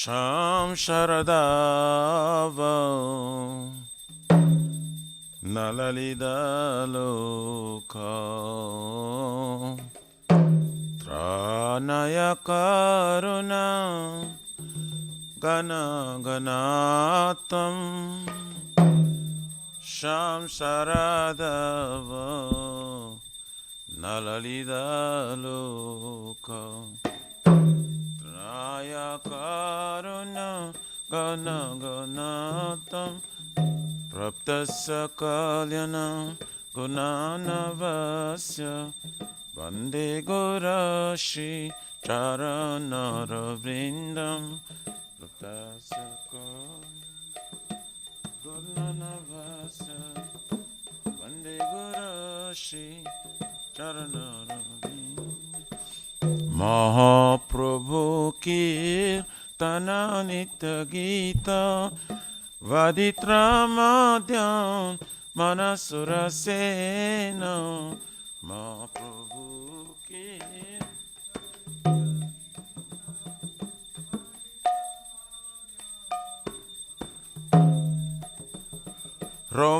Sham Sharadava Nalalida Loka Tranaya Karuna Gana Ganatam Sham Sharadava Nalalida Loka Traya Karuna Gana Ganatam Praptasa Kalyana Gunanavasya Vande Gorashi Charanara Vrindam Praptasa Gunanavasya Vande Gorashi Charanara Vrindam Mahaprabhu Kirtana Nitya Gita Vaditramadhyam Manasurasena Mahaprabhu ki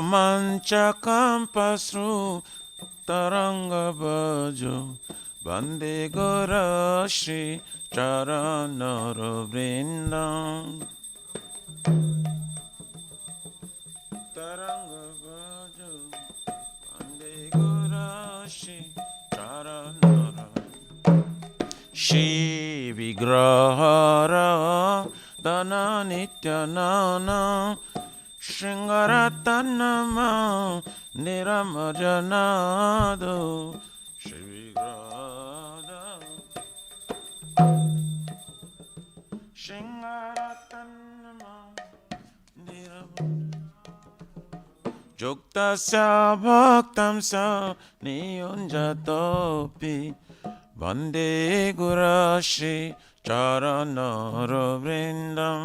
Romanchakam pasru taranga bhajo Vande Gorashi Charanara Vrindam Taranga Bhajo Vande Gorashi Charanara Shri Vigrahara Dana Nityanana Shringaratanama Niramajanado Shri Vigrahara Shringaratanama Niramajanado Juktasya bhaktamsa niyunjatopi Vande Gurashi Charanara Vrindam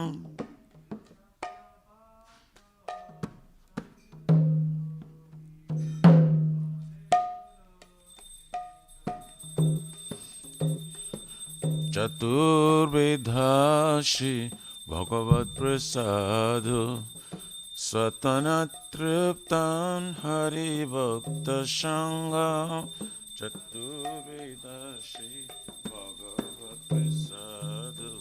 Chaturvedhashi Bhagavad Prasadu Swatanatriptan Hari Bhakta Sangha Chaturvedashi Bhagavad Prasadu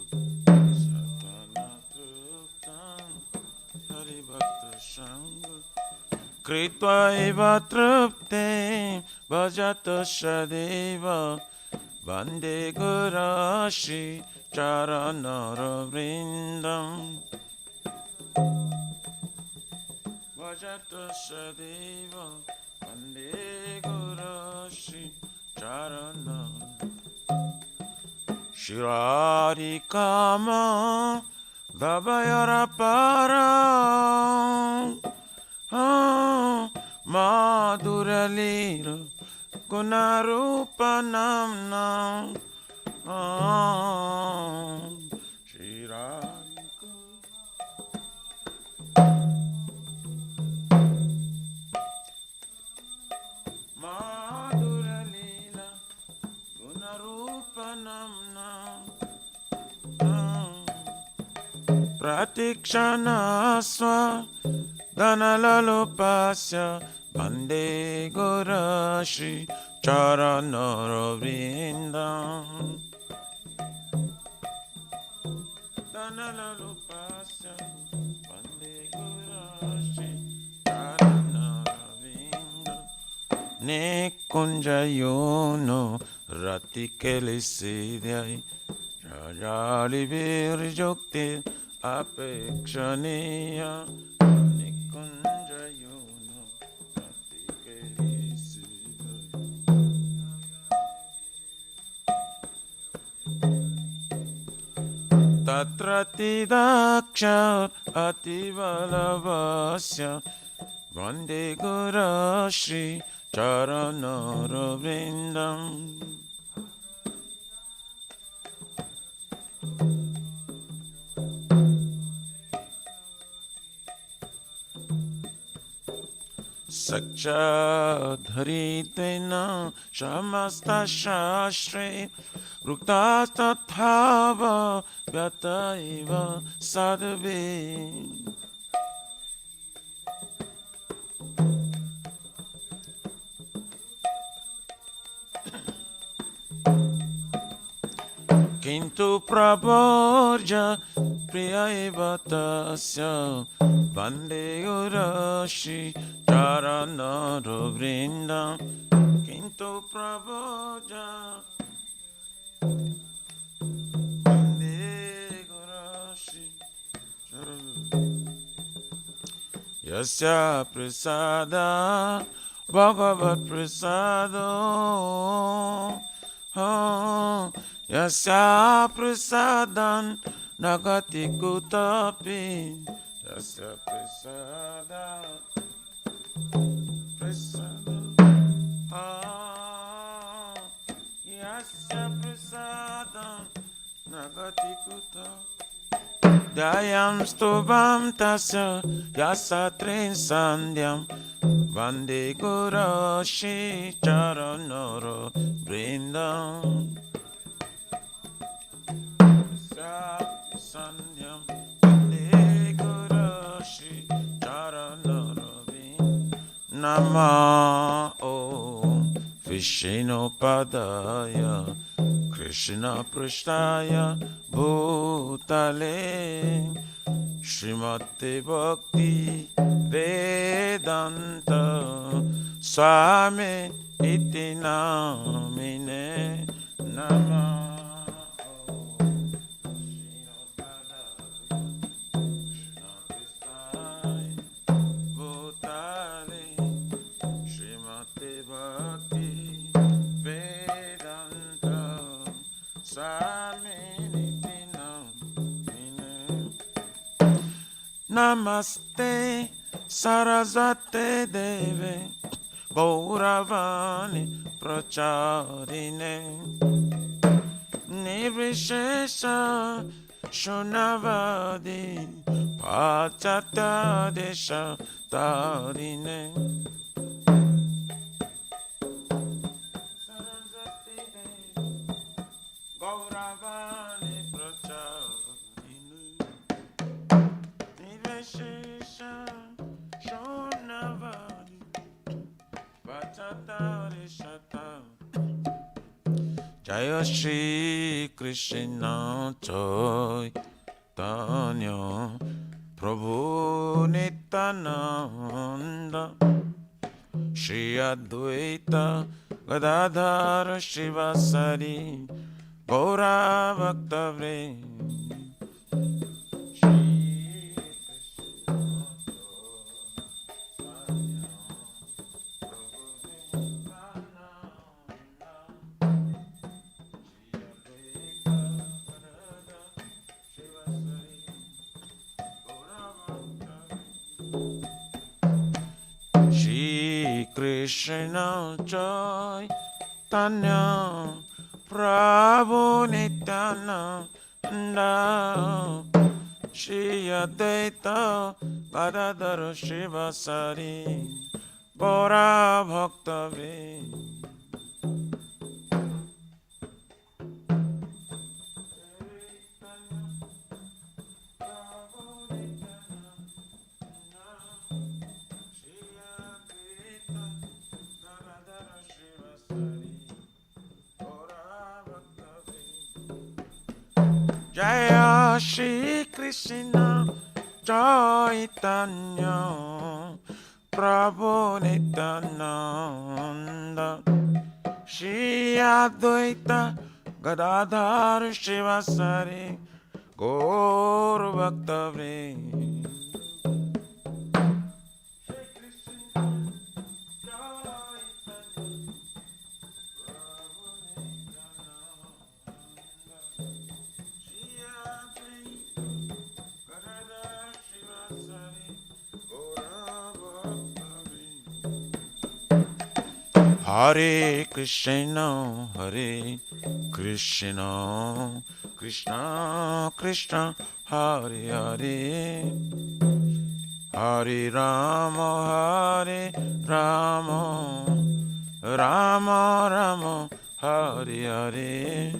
Swatanatriptan Hari Bhakta Sangha Kritva eva tripte Bhajata Shadeva Vande Gurashi Charanara Vrindam Vajata Sadeva Vande Gurashi Charanara Shirari Kama Vabhayara Para Madhuralira Gunarupanam Shirarika Madhura Lila Gunarupanam Pratikshana Swa Dhanalalupasya Vande Gorashi Charanara Vrindam Dhanalalupasya Vande Gorashi Charanara Vrindam Nikunjayono Ratikelisidhyai Jajali Virjukti Apekshaniya Nikunjayono Tatrati Dakshar Ativalavasya Vande Gurashi Charanara Vrindam Sakcha Dharitena Shamasta Shastre Ruktastatthava Vyataiva Sadhave. Kintu Prabhoja Priyaiva Tasya Vande Gurashi Charanara Vrindam. Kintu Prabhoja Vande Gurashi Charanara. Yasya Prasada Bhagavat Prasado. Yasya prasadan nagati kutapi. Yasya prasadan Yasya prasadan nagati kutapi. Dayam stubam tasya yasa trinsandhyam Vande Gurashi Charanara Vrindam. Sandhyam Vande Gurashi Charanara Vrindam. Nama Om Vishnu Padaya Krishna Prishtaya Bhutale Srimati Bhakti Vedanta Swami Iti Namine. Nama Namaste Sarasvate Deve Gauravani Pracharine Nirvishesha Shunavadi Pachatya Desha Tarine. Sarasvate Deve Gauravani Pracharine Nirvishesha Shunavadi Pachatya Desha Tarine. Jaya Shri Krishna Chaitanya Prabhu Nityananda Shri Advaita Gadadhar Shivasari Gaura Bhaktavrinda. Krishna Chaitanya Prabhu Nityananda Shri Advaita Gadadhar Shivasari Gaura Bhaktavrinda. Jaya Shri Krishna Chaitanya Prabhu Nityananda Shri Advaita Gadadhar Shivasari Gaura Bhaktavrinda. Hare Krishna, Hare Krishna, Krishna Krishna, Hare Hare, Hare Rama, Hare Rama, Rama Rama, Hare Hare.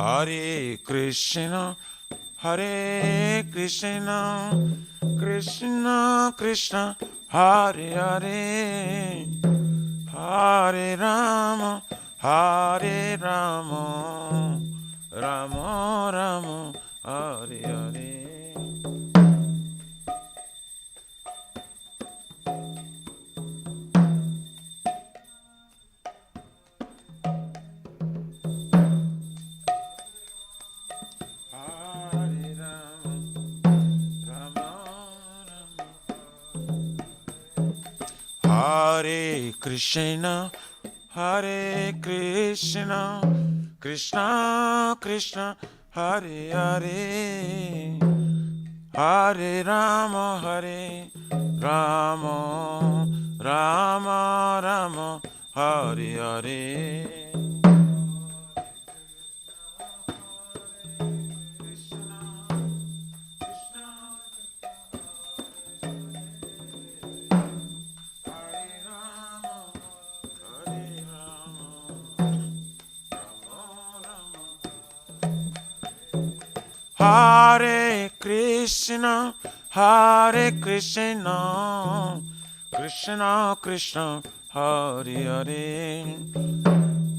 Hare Krishna, Hare Krishna, Krishna Krishna, Hare Hare, Hare Rama, Hare Rama, Rama Rama, Hare Hare. Hare Krishna, Hare Krishna, Krishna Krishna, Hare Hare, Hare Rama, Hare Rama, Rama Rama, Hare Hare. Hare Krishna, Hare Krishna, Krishna Krishna, Hare Hare,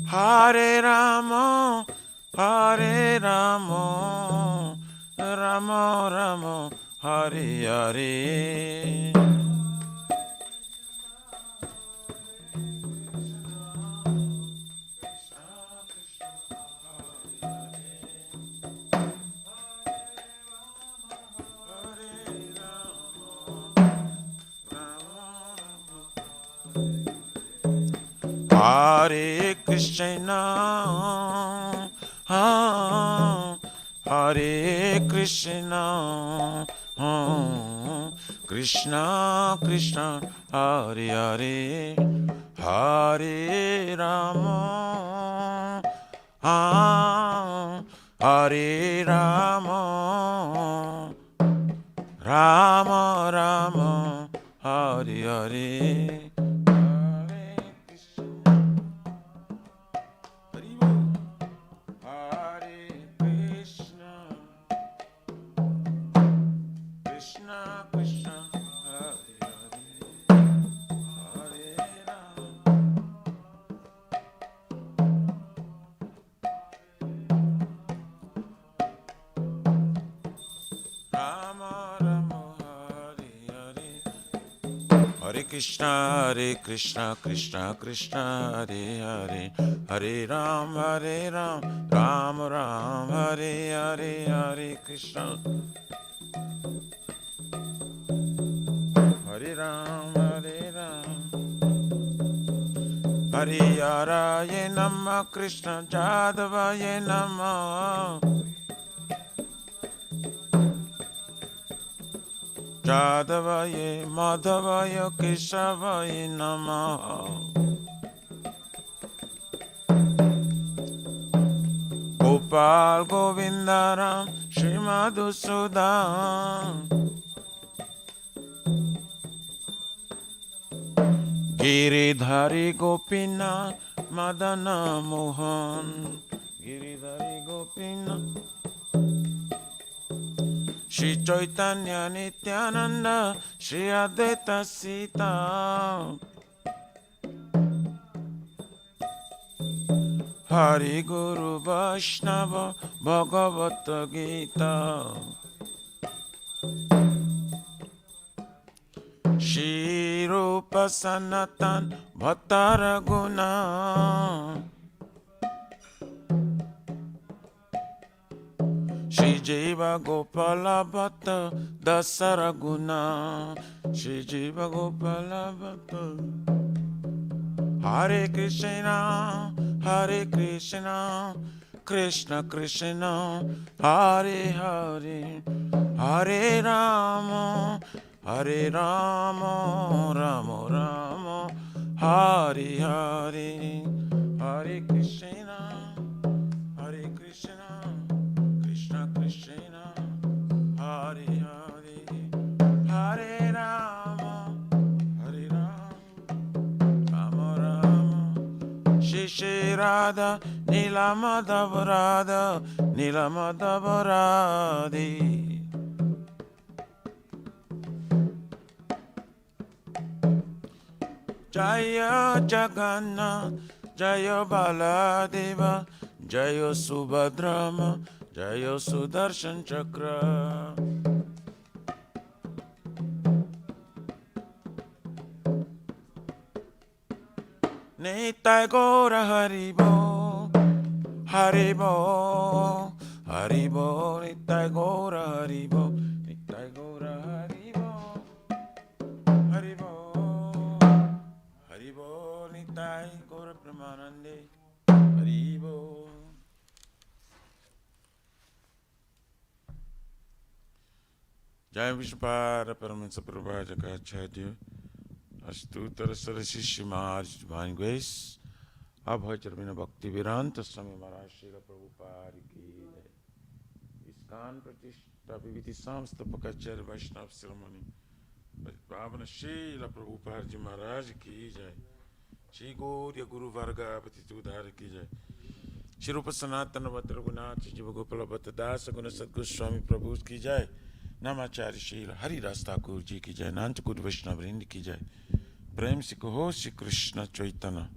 Hare Rama, Hare Rama, Rama Rama, Hare Hare. Hare Krishna, Hare Krishna, Krishna Krishna, Hare Hare, Hare Rama, Hare Rama, Rama Rama, Hare Hare. Hare Krishna, Krishna Krishna, Hare Hare, Hare Ram, Ram Ram, Hare Hare, Hare Krishna, Hare Ram, Hare Hare Namah, Krishna Jadavaye Namah, Jadavaye Madhavaye Keshavaya Namah. Gopal Govindaram Shri Madhusudan Giridhari Gopinath Madana Mohan Giridhari Gopinath Shri Chaitanya Nityananda Shri Advaita Sita Hari Guru Vaishnava Bhagavata Gita Shri Rupa Sanatan Bhattaraguna Shri Jiva Gopala Bhatta Dasaraguna Shri Jiva Gopala Bhatta Hare Krishna, Hare Krishna, Krishna Krishna, Hare Hare, Hare Rama, Hare Rama, Rama Rama, Hare Hare, Hare Krishna, Hare Krishna, Krishna Krishna, Hare Hare, Hare Rama, Hare Rama, Shri Radha, Nila Madhava Radha, Nilamadava Radhe. Jaya Jagannath, Jaya Baladeva, Jaya Subhadrama, Jaya Sudarshan Chakra. Nitai Gora Haribo, Haribo, Haribo, Nitai Gora Haribo, Nitai Gora Haribo, Haribo, Haribo, Nitai Gora Pramanande, Haribo. Jai Vishnupada Paramahansa Prabhupada Jakacharya Astutar Sarasishya Maharaj Divine Grace Abhay Charvina Bhakti Vedanta Swami Maharaj Srila Prabhupada Ki Jai Iskan Pratishta Viviti Samsta Pakacharya Vaishnav Ceremony Pavana Srila Prabhupada Ji Maharaj Ki Jai Shri Gauriya Guru Varga Patitudhar Ki Jai Shri Rupa Sanatana Vadragunath Jiva Gopala Bhattadasa Guna Sadguru Swami Prabhu Ki Jai Namacharya Srila Hari Das Thakur Ji Ki Jai Nantakur Vaishnava Vrind Ki Jai Prem Se Kaho Shri Krishna Chaitanya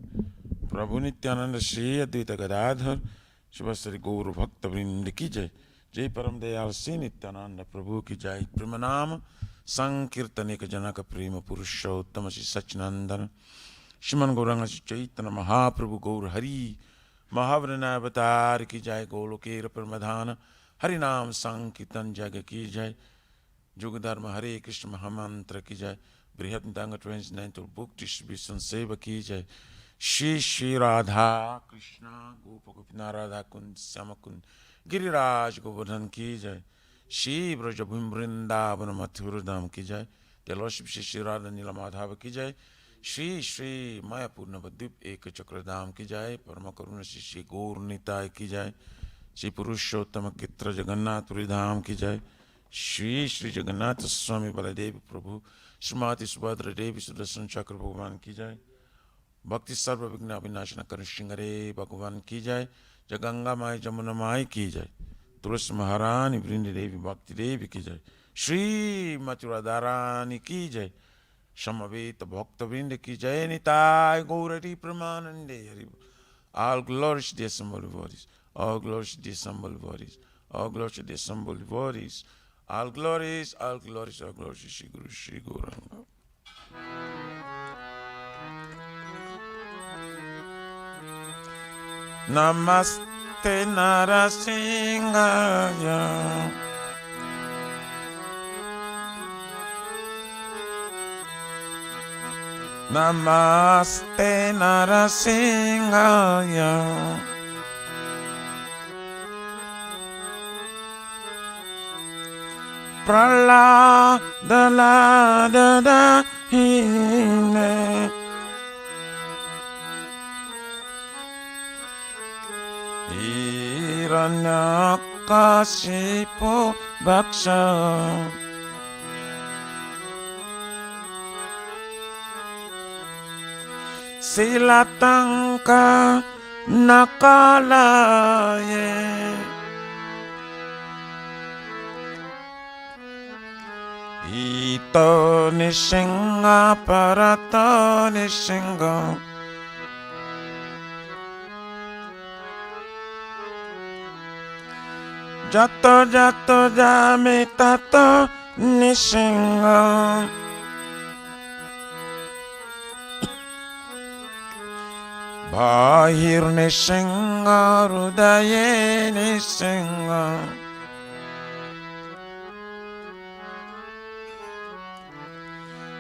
Prabhu Nityananda Shri Advaita Gadadhar Shivasari Gauru Bhakta Vrind Ki Jai Jai Param Dayal Shri Nityananda Prabhu Ki Jai Premanama Sankirtanika Janaka Prema Purushottama Shri Sachinandana Shriman Gauranga Shri Chaitanya Mahaprabhu Gaur Hari Mahavrana Avatar Ki Jai Golokera Pramadhana Harinam Sankirtan Jaga Ki Jai Jugadharma Hare Krishna Mahamantra Ki Jai Brihatantanga Transcendental Book Distribution Seva Ki Jai Shri Shri Radha Krishna Gopa Gopina Radha Kund Samakund Giriraj Govardhan Ki Jai Shri Brajabhim Vrindavana Mathuradam Ki Jai The Lordship Shri Shri Radha Nila Madhava Ki Jai Shri Shri Mayapur Navadvip Eka Chakradam Ki Jai Parama Karuna Shri Shri Gaur Nitai Ki Jai Shri Purushottama Kitra Jagannath Puri Dham Ki Jai Shri Shri Jagannath Swami Baladevi Prabhu Srimati Subhadra Devi Sudarshan Chakra Bhagavan Ki Jai Bhakti Sarva Vigna Vinashana Karishingare Bhagavan Ki Jai Jaganga Mai Jamuna Mai Ki Jai Tulsi Maharani Vrindi Devi Bhakti Devi Ki Jai Shri Mathura Dharani Ki Jai Shamaveta Bhakta Vrindi Ki Jai Nitai Gaurati Pramanande Hari. All glories to the assembled devotees. All glories to the assembled devotees. All glories to the assembled devotees. All glories, all glories, all glories to Shri Guru Shri Gauranga. Namaste Narasimhaya. Namaste Narasimhaya. Pralada la da da hine Hiranyakashipu Bhaksha Silatanka Nakalaye Ito Nishinga Parato Nishinga Jato Jato Jamitato Nishinga Bahir Nishinga Rudaye Nishinga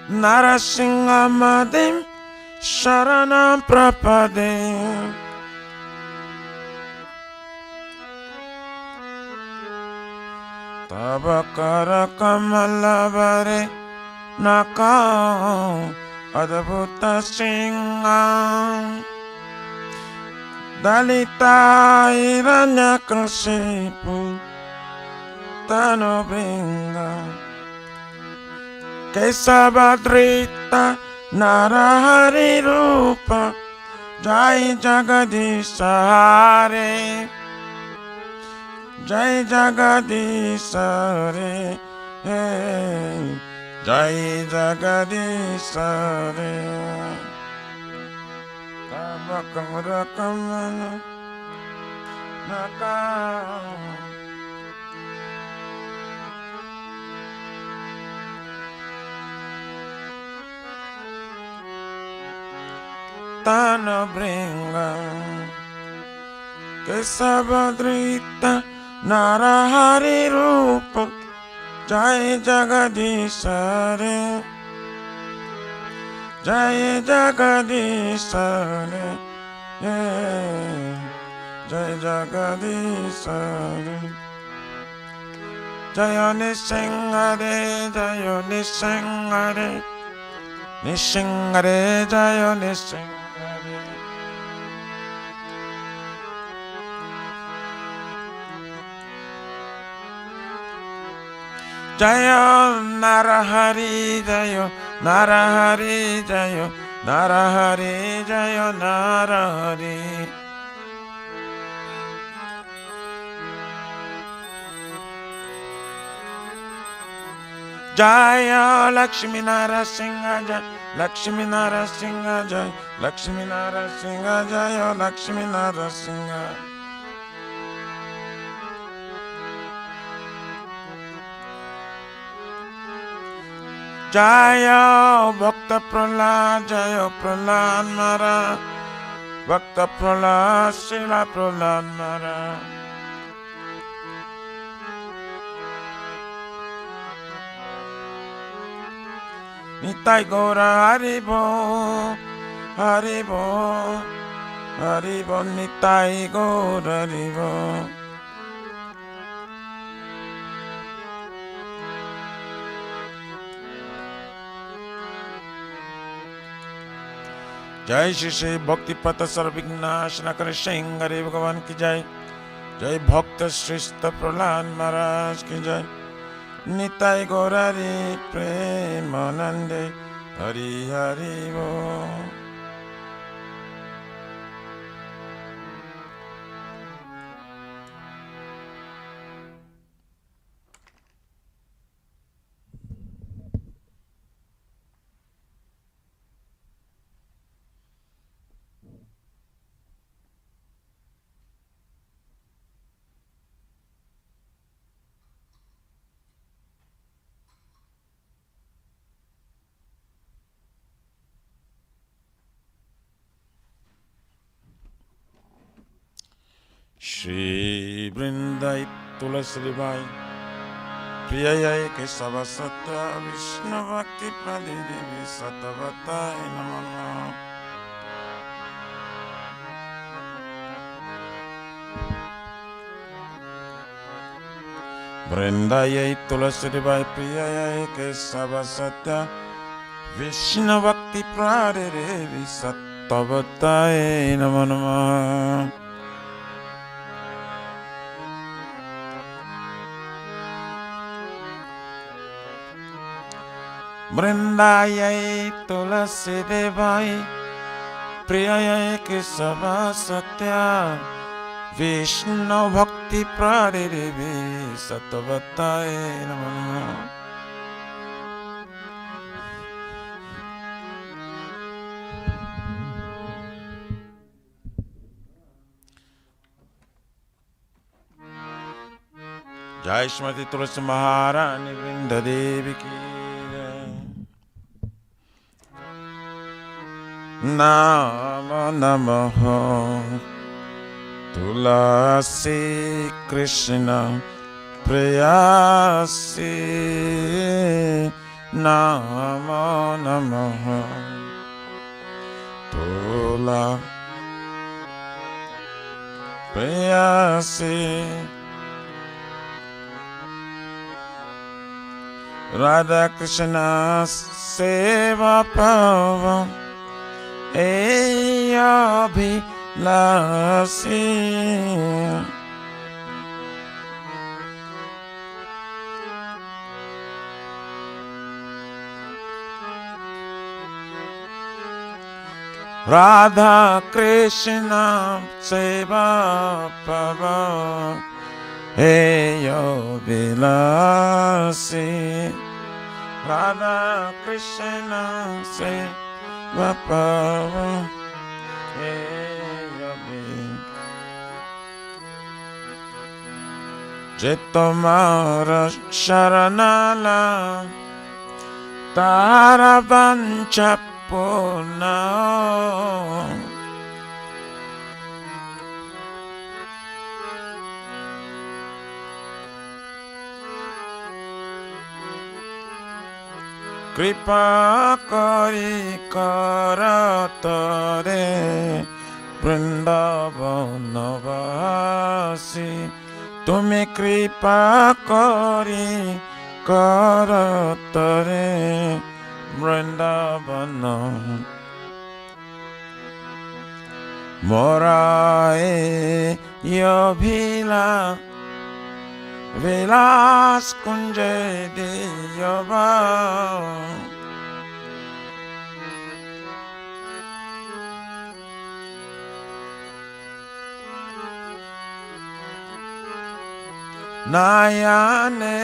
Narasingamadim Sharanam Prapadim Tabakara Kamalavare Naka Adabhuta Singha Dalita Hiranyakashipu Tanobringa Kesabadrita Narahari Rupa Jai Jagadisha Hare Jai Jagadish Hare, Jai Jagadish Hare. Kabakam Rakam Nakam. Tana Bringa Kesavadrita Narahari Rupa Jai Jagadish Hare, Jai Jagadish Hare, Jai Jagadish Hare. Jaya Nisingare, Jaya Nisingare, Nisingare, Jaya Nisingare. Jaya Narahari, Jaya Narahari, Jaya Narahari, Jaya Narahari. Jaya Lakshmi Narasimha, Jaya Lakshmi Narasimha, Jaya Lakshmi Narasimha, Jaya Lakshmi Narasimha. Jaya Bhakta Prahlad, Jaya Prahlad Mara, Bhakta Prahlad, Srila Prahlad Mara. Nitai Gaura Haribo, Haribo, Haribo, Nitai Gaura Haribo. Jai Shri Shri Bhakti Pata Sarvignash Nakar Singh Hare Bhagavan ki Jai. Jai Bhakta Shrista Prahlad Maharaj ki Jai. Nitai Gaurari Premanande Hari Hari Bo. Shri Vrindai Tulasi Bai Priyayai Kesava Satya Vishnu Bhakti Pradidevi Satavatai Namah. Vrindayai Tulasi Bai Priyayai Kesava Satya Vishnu Bhakti Pradidevi Satavatai Namah. Vrindayai Tulasi Devai Priyayai Kesava Satya Vishnu Bhakti Pradidevi Satavatai Namah. Jai Shrimati Tulasi Maharani Vrinda Devi ki Namo Namaha Tulasi Krishna Prayasi. Namo Namaha Tulasi Prayasi. Radha Krishna Seva Pavan Abhilasi. Radha Krishna Seva Pavan Heyo Vilasi Radha Krishna Se Vapava Heyo Jetomara Sharanala Taravanchapuna Kripa kari karatare Vrindavanavasi Tumi kripa kari karatare Vrindavana Morae yobhila Vilas kunje diyava Nayane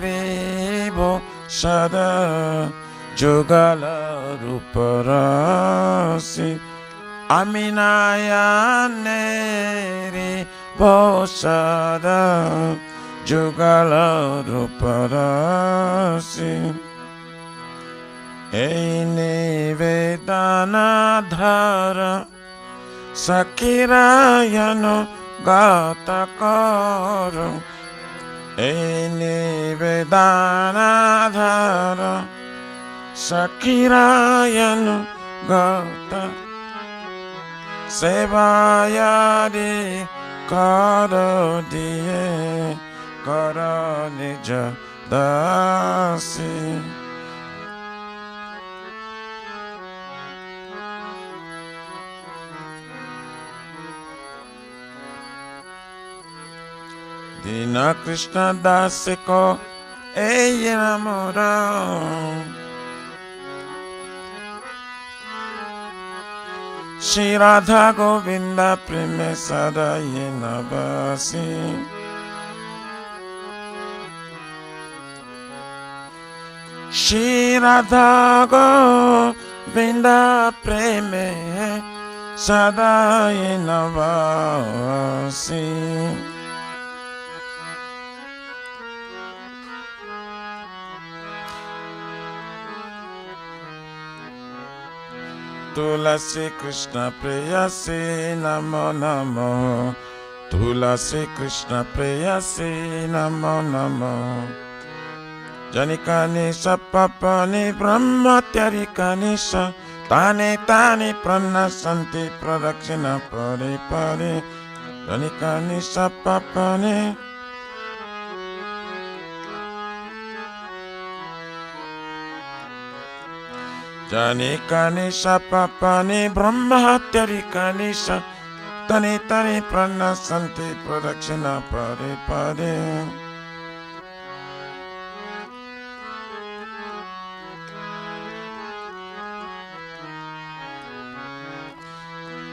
ribo sada Jugala ruparasi Aminayane ribo sada Jugala ruparasi Eini vedana dhara Sakirayano gata karo Eini vedana dhara Sakirayano gata Sevayadi karo diye Kara nija dasi Dina Krishna dasi ko eye namora Shri Radha Govinda preme sada ye nabasi Shri Radha Govinda preme sada ye nabasi Tulasi Krishna Preyasi Namo Namo Tulasi Krishna Preyasi Namo Namo Janikani Sapapani Brahmatyarikani Sa Tani Tani Pranasanti Pradakshina Pari Pari Janikani Sapapani Janikani sapapani brahmatyarikani sa Tani tani pranasanti pradakshina pari pari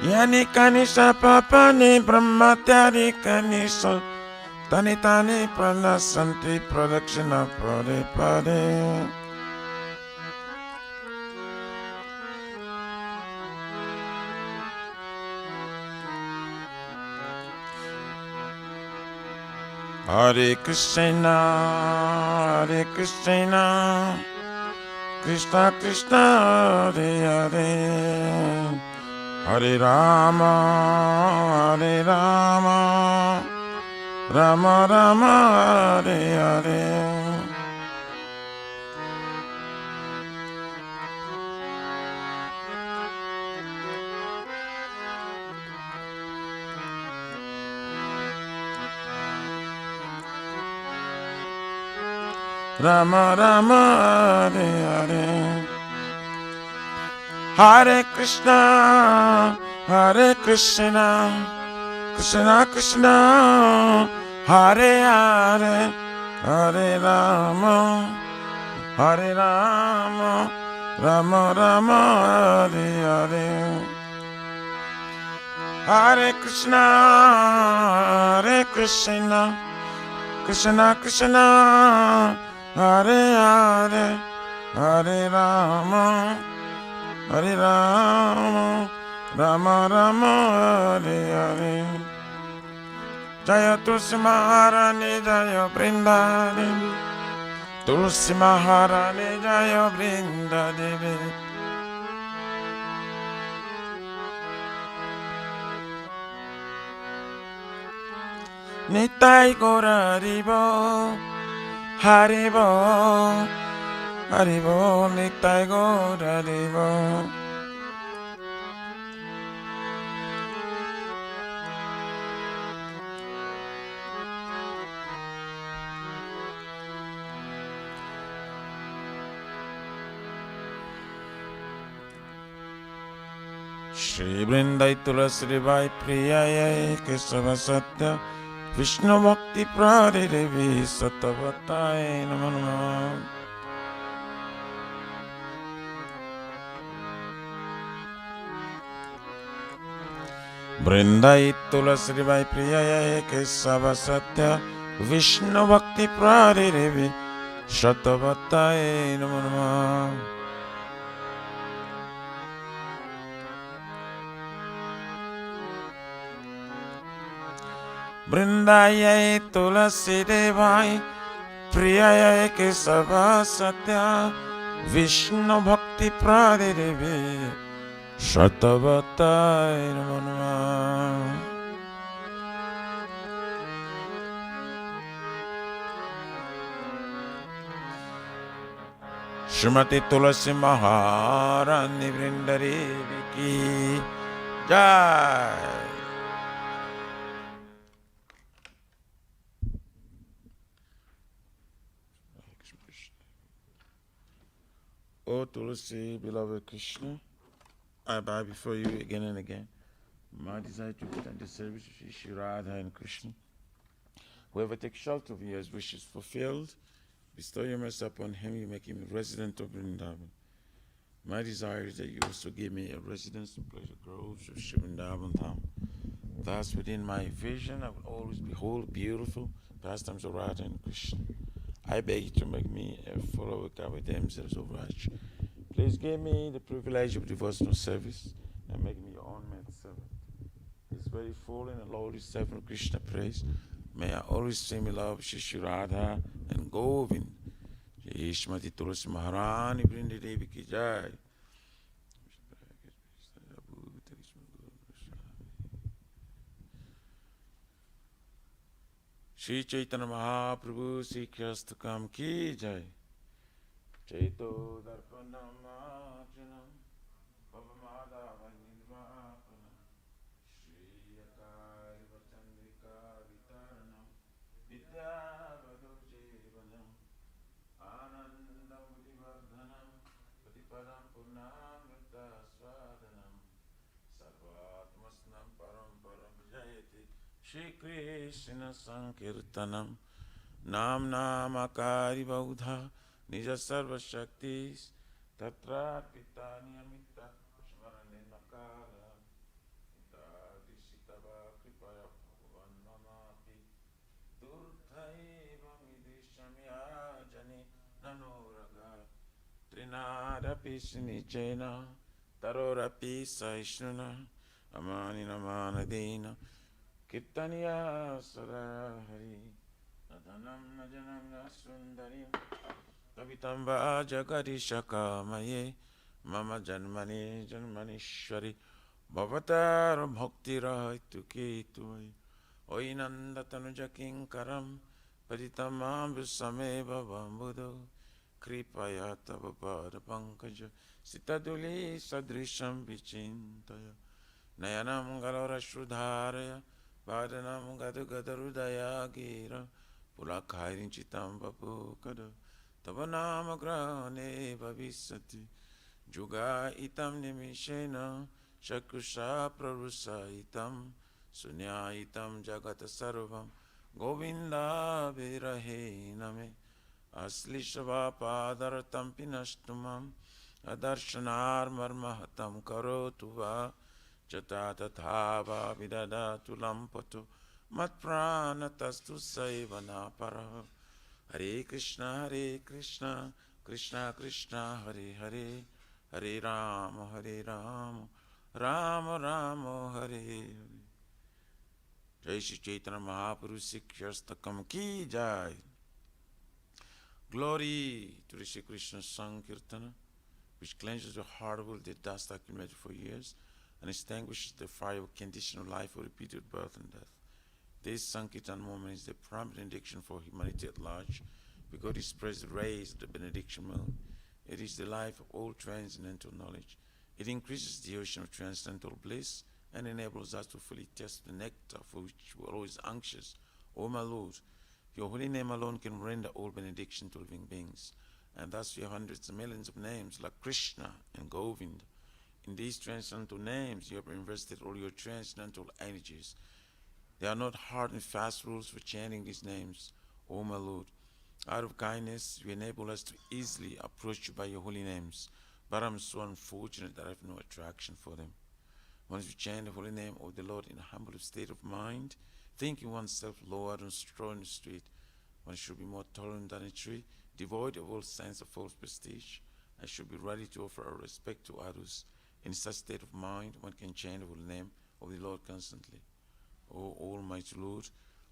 Yanikani sapapani brahmatyarikani sa Tani tani pranasanti pradakshina pari pari Hare Krishna, Hare Krishna, Krishna Krishna, Hare Hare, Hare Rama, Hare Rama, Rama Rama, Hare Hare. Rama Rama Hare Hare Hare Krishna Hare Krishna Krishna Krishna Hare Hare Hare Rama Hare Rama Rama Rama Hare Hare Hare Krishna Hare Krishna Krishna Krishna, Hare Hare, Hare Rama, Hare Rama, Rama Rama, Hare Hare. Jaya Tulsi Maharani, Jaya Brinda Devi. Tulsi Maharani, Jaya Brinda Devi. Nitai Gora Haribo, Haribo, Haribo, Nitai Gora Haribo. Shri Vrindai Tulasi Vai Priyaya Kesava Satya Vishnu Bhakti Prade Devi Satavatai Namo Namo. Vrindai Tulasi Vai Priyaya Kesava Satya Vishnu Bhakti Prade Devi Satavatai Namo Namo. Vrindayai Tulasi Devai Priyayai Kesava Satya Vishnu Bhakti Prade Devi Shatavatai Namo Namo. Srimati Tulasi Maharani Vrindadevi Ki Jai. O Tulasi, beloved Krishna, I bow before you again and again. My desire to put the service of Shri Radha and Krishna. Whoever takes shelter of you, his wish is fulfilled. Bestow your mercy upon him, you make him a resident of Vrindavan. My desire is that you also give me a residence in pleasure groves of Shri Vrindavan Dham. Thus, within my vision, I will always behold beautiful pastimes of Radha and Krishna. I beg you to make me a follower of themselves of Raj. Please give me the privilege of devotional service and make me your own man servant. This very full and lowly servant of Krishna praise. May I always sing me love Shri Radha and Govind. Jai Shrimati Tulasi Maharani Vrindadevi Ki Jai. Shri Chaitanya Mahaprabhu Shri Kyastakam Ki Jai. Chaito Darpanam Arjanam Pavamadava Nirvapanam Shri Akari Vachandrika Vitaranam Vidyavado Jevanam Anandam Udivardhanam Patipadam Purnamrita Swadanam Sarvatmasnam Param Param Jayati Shri Krishna Sankirtanam Nam Namakari Baudha Nija Sarva Shaktis Tatra Pita Niyamita Smarane Nakala Ita Dishitava Kripaya Bhavan Mamapi Durthaiva Midishamya Jani Nanuraga Trinadapi Sinichena Tarorapi Saishnuna Amani Namanadina Kirtaniya Sarahari Nadanam Najanam Nasundarim Kavitamba Jagadi Shakamaye Mama Janmani Janmanishwari Bhavatar Bhakti Raitu Ketuvai Oinanda Tanuja Kinkaram Paditamam Visame Bhavambudo Kripaya Tavapada Pankaja Sitaduli Sadrisham Vichintaya Nayanam Galora Shrudharaya Padanam Gadu Gadarudaya Gira Pulakairin Chitam Vapukada Tavanama Grane Bhavisati Juga Itam Nimishena Shakusha Prarusa Itam Sunya Itam Jagata Sarvam Govinda Virahe Name Aslishava Padaratam Pinashtumam Adarshanar Marmahatam Karotuva Jata Tathava Vidada Tulampato mat prana tastu saivana para. Hare Krishna, Krishna Krishna, Hare Hare, Hare Rama, Rama Rama, Hare Hare. Jai Shri Chaitanya Mahaprabhu Sikhyastakam Ki Jai. Glory to the Shri Krishna Sankirtana, which cleanses the heart of the dust accumulated for years and extinguishes the fire of conditional life of repeated birth and death. This Sankirtan moment is the prime benediction for humanity at large, because it spreads the rays of the benediction moon. It is the life of all transcendental knowledge. It increases the ocean of transcendental bliss and enables us to fully taste the nectar for which we are always anxious. O my Lord, your holy name alone can render all benediction to living beings, and thus your hundreds of millions of names like Krishna and Govinda. In these transcendental names, you have invested all your transcendental energies. There are not hard and fast rules for chanting these names, O my Lord. Out of kindness, you enable us to easily approach you by your holy names, but I'm so unfortunate that I have no attraction for them. Once you chant the holy name of the Lord in a humble state of mind, thinking oneself lower and straw in the street, one should be more tolerant than a tree, devoid of all sense of false prestige, and should be ready to offer our respect to others. In such state of mind, one can chant the holy name of the Lord constantly. O Almighty Lord,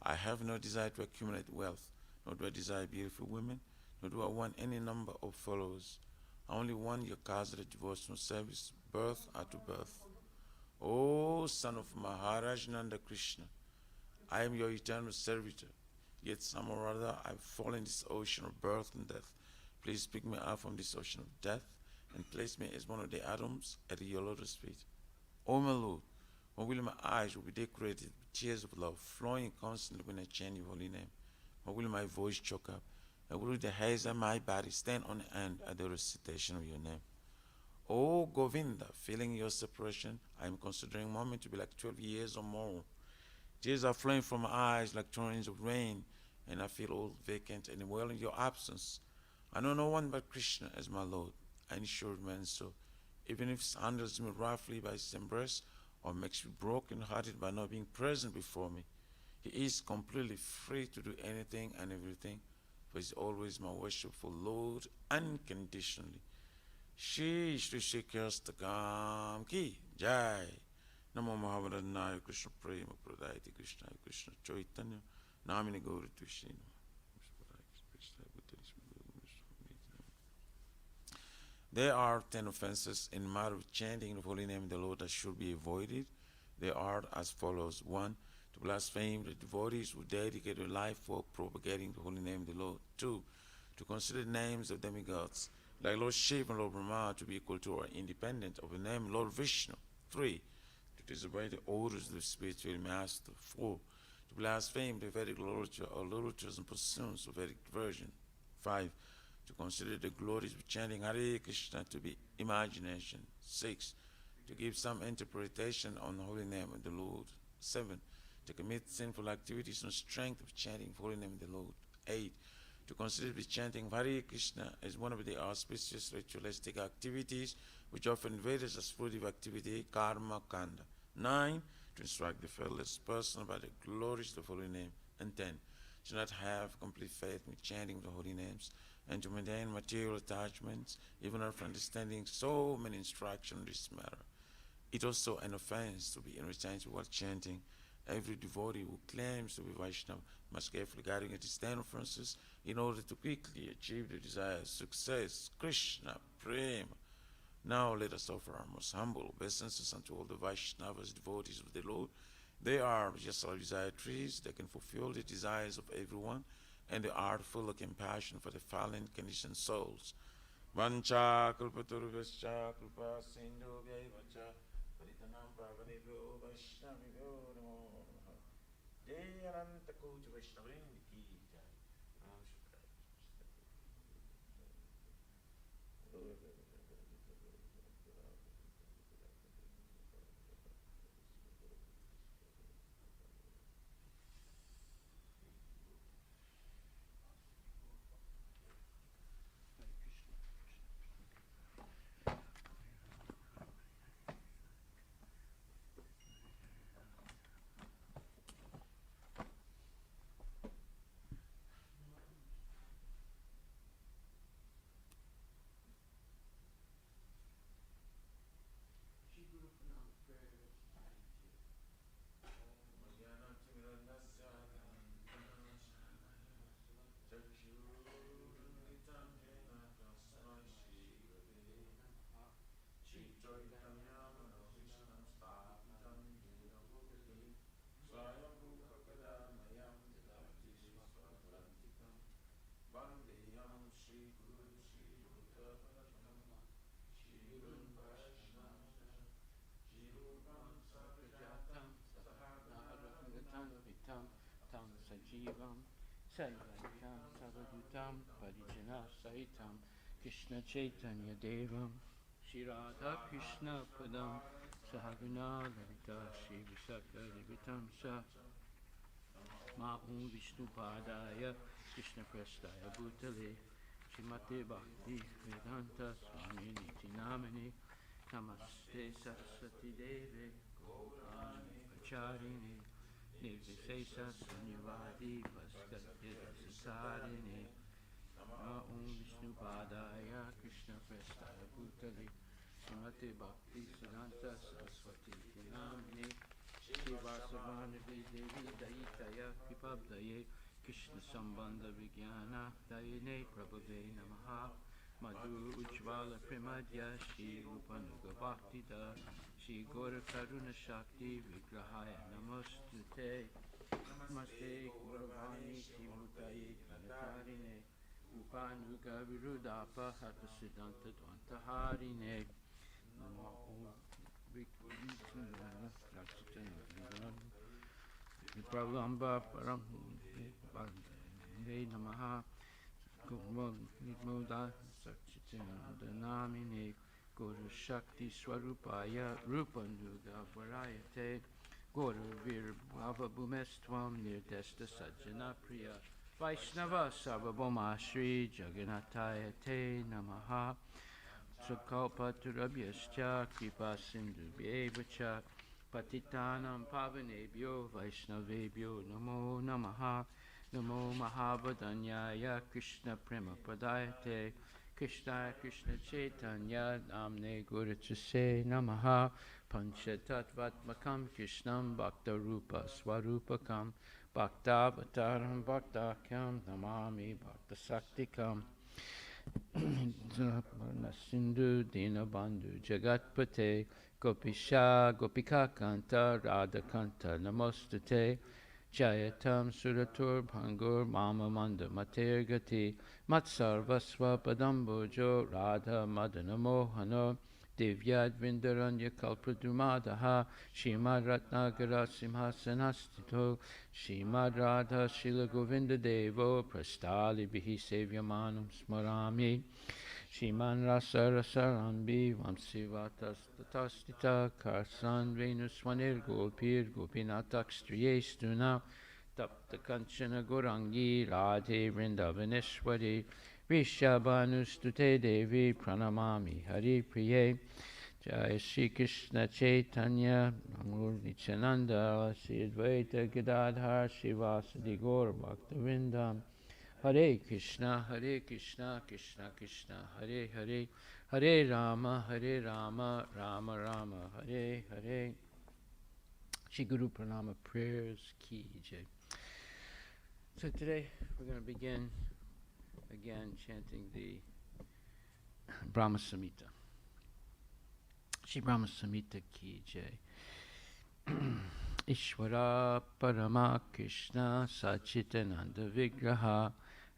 I have no desire to accumulate wealth, nor do I desire beautiful women, nor do I want any number of followers. I only want your casual devotional service, birth after birth. O son of Maharaj Nanda Krishna, I am your eternal servitor, yet somehow or other I have fallen in this ocean of birth and death. Please pick me up from this ocean of death and place me as one of the atoms at your lotus feet. O my Lord, when will my eyes will be decorated with tears of love flowing constantly when I chant your holy name? When will my voice choke up? And will the hairs on my body stand on end at the recitation of your name? O Govinda, feeling your separation, I am considering a moment to be like 12 years or more. Tears are flowing from my eyes like torrents of rain, and I feel all vacant and well in your absence. I know no one but Krishna as my Lord, and he sure remains so. Even if he handles me roughly by his embrace, or makes me broken-hearted by not being present before me, he is completely free to do anything and everything, for he is always my worshipful Lord unconditionally. Shri Shri Shri Kirastakam Ki Jai. Namo Mahabharanaya Krishna Prema Pradayati Krishna Krishna Chaitanya Namini Gauri Tushina. There are 10 offenses in matter of chanting the holy name of the Lord that should be avoided. They are as follows. 1. To blaspheme the devotees who dedicate their life for propagating the holy name of the Lord. 2. To consider the names of demigods, like Lord Shiva and Lord Brahma, to be equal to or independent of the name Lord Vishnu. 3. To disobey the orders of the spiritual master. 4. To blaspheme the Vedic literature or literatures and pursuits of Vedic version. 5. To consider the glories of chanting Hare Krishna to be imagination. 6. To give some interpretation on the holy name of the Lord. 7. To commit sinful activities on strength of chanting the holy name of the Lord. 8. To consider the chanting of Hare Krishna as one of the auspicious ritualistic activities which often Vedas as fruitive activity, karma kanda. 9. To instruct the fearless person about the glories of the holy name. And 10. To not have complete faith in chanting the holy names, and to maintain material attachments, even after understanding so many instructions on this matter. It is also an offense to be irritated while chanting. Every devotee who claims to be Vaishnava must carefully guard against these 10 offenses in order to quickly achieve the desired success. Krishna, Prema. Now let us offer our most humble obeisances unto all the Vaishnavas, devotees of the Lord. They are just our desire trees that can fulfill the desires of everyone, and they are full of compassion for the fallen conditioned souls. Vancha kalpaturvascha kalpa sindhu vyaivacha paritanam pravanibhyo vaishnavibhyo namo namaha. Jai Ananta Koti Vaishnavin ki jai. sajivam sarvaitam savadutam parijana sahitam Krishna Chaitanya Devam Shri Radha Krishna Padam Sahaguna Lalita Shri Visakha Devitamsa Ma'um Vishnu Padaya Krishna Prastaya Bhutale Shrimate Bhakti Vedanta Swami Niti Namane Namaste Saraswati Deve Gopani Acharine Nirvisesa Sunyavadi Vaskadya Dasarine Om Vishnu Padaya Krishna Prastaya Bhutale Srimate Bhakti Siddhanta Saraswati Namane Shri Vasavanavi Devi Dayitaya Kripabdaye Krishna Sambandha Vijnana Dayane Prabhave Namaha Madhu Ujvala Primadya Shri Rupanuga Bhaktida Shri Gora Karuna Shakti Vigrahaya Namostute Namaste Gauravani Shri Mutaye Dhanatarine Rupanuga Virudapa Hatasiddhanta Dvantaharine Namo Pralamba Param Namaha Nidmoda Sachitanamine Guru Shakti Swarupaya Rupanuga Varayate Guru Vir Bhava Bhumestvam Nirdesta Sajjana Priya Vaishnava Sarvabhauma Shri Jagannathaya Te Namaha Sukalpaturabhyascha Kripa Sindhubhyevacha Patitanam Pavanebhyo Vaishnavebhyo Namo Namaha Namo Mahabhadanyaya Krishna Prema Padayate Krishna Krishna Chaitanya Namne Guru Chase Namaha Panchatattvatmakam Krishnam Bhakta Rupa Swarupakam Bhaktavataram Bhaktakyam Namami Bhakta Saktikam Sindhu Dinabandhu Jagatpate Gopisha Gopika Kanta Radha Kanta Namostate Jayatam Suratur Bhangur Mama Manda Matergati Matsarvasva Padambojo Radha Madana Mohano Divyad Vindaranya Kalpradumadaha Shimad Ratnagara Simhasanastito Shimad Radha Shila Govinda Devo Prastali Bihi Sevyamanam Smarami Shiman Rasa Rasarambi Vamsivatas Tatastita Karsan Venuswanir Gopir Gopinatakstriyestuna Tapta Kanchana Gorangi Radhe Vrindavaneshwari Rishabhanustute Devi Pranamami Hari Priye Jai Shri Krishna Chaitanya Namur Nityananda Shri Advaita Gadadhar Shivasadi Gaur Bhaktivinoda Hare Krishna Krishna Krishna Hare Hare Hare Rama Rama Rama Hare Hare Shri Guru Pranama prayers ki jai. So today we're going to begin again chanting the Brahma Samhita. Shri Brahma Samhita ki jai. Ishvara Parama Krishna Sachitananda Vigraha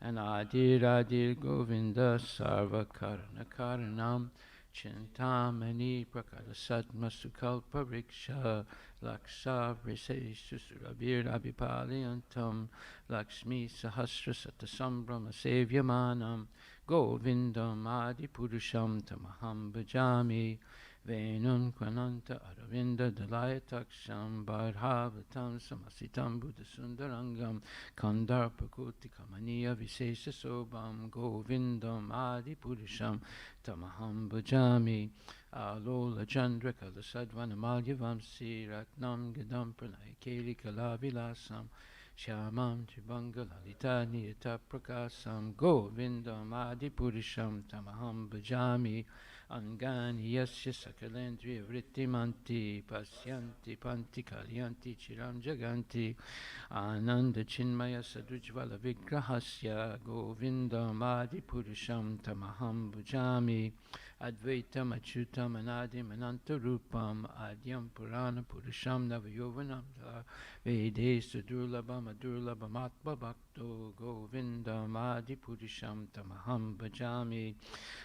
Anadir Adir Govinda Sarva Karana Karanam Chintamani Prakara Satma Sukalpa Riksha Laksha Vrise Susurabir Abhipaliantam Lakshmi Sahasra Satasambhrama Sevyamanam Govindam Adi Purusham Tamaham Bhajami Venum Kvananta Aravinda Dalayataksham Bharhavatam Samasitam Buddha Sundarangam Kandarpakuti Kamaniya Visesha Sobam Govindam Adi Purusham Tamaham Bhajami Alola Chandra Kala Sadvanamalya Vamsi Ratnam Gadam Pranay Keli Kalavilasam Shyamam Tribanga Lalita Niyata Prakasam Govindam Adi Purusham Tamaham Bhajami Angani Yasya Sakalendriya Vrittimanti Pasyanti Panti Kalyanti Chiram Jaganti Ananda Chinmaya Sadujvala Vigrahasya Govindam Adi Purusham Tamaham Bhajami Advaitam Achyutam Anadim Anantarupam Adyam Purana Purusham Navayovanam Vede Sudurlabam Adurlabam Atma Bhakto Govindam Adi Purusham Tamaham Bhajami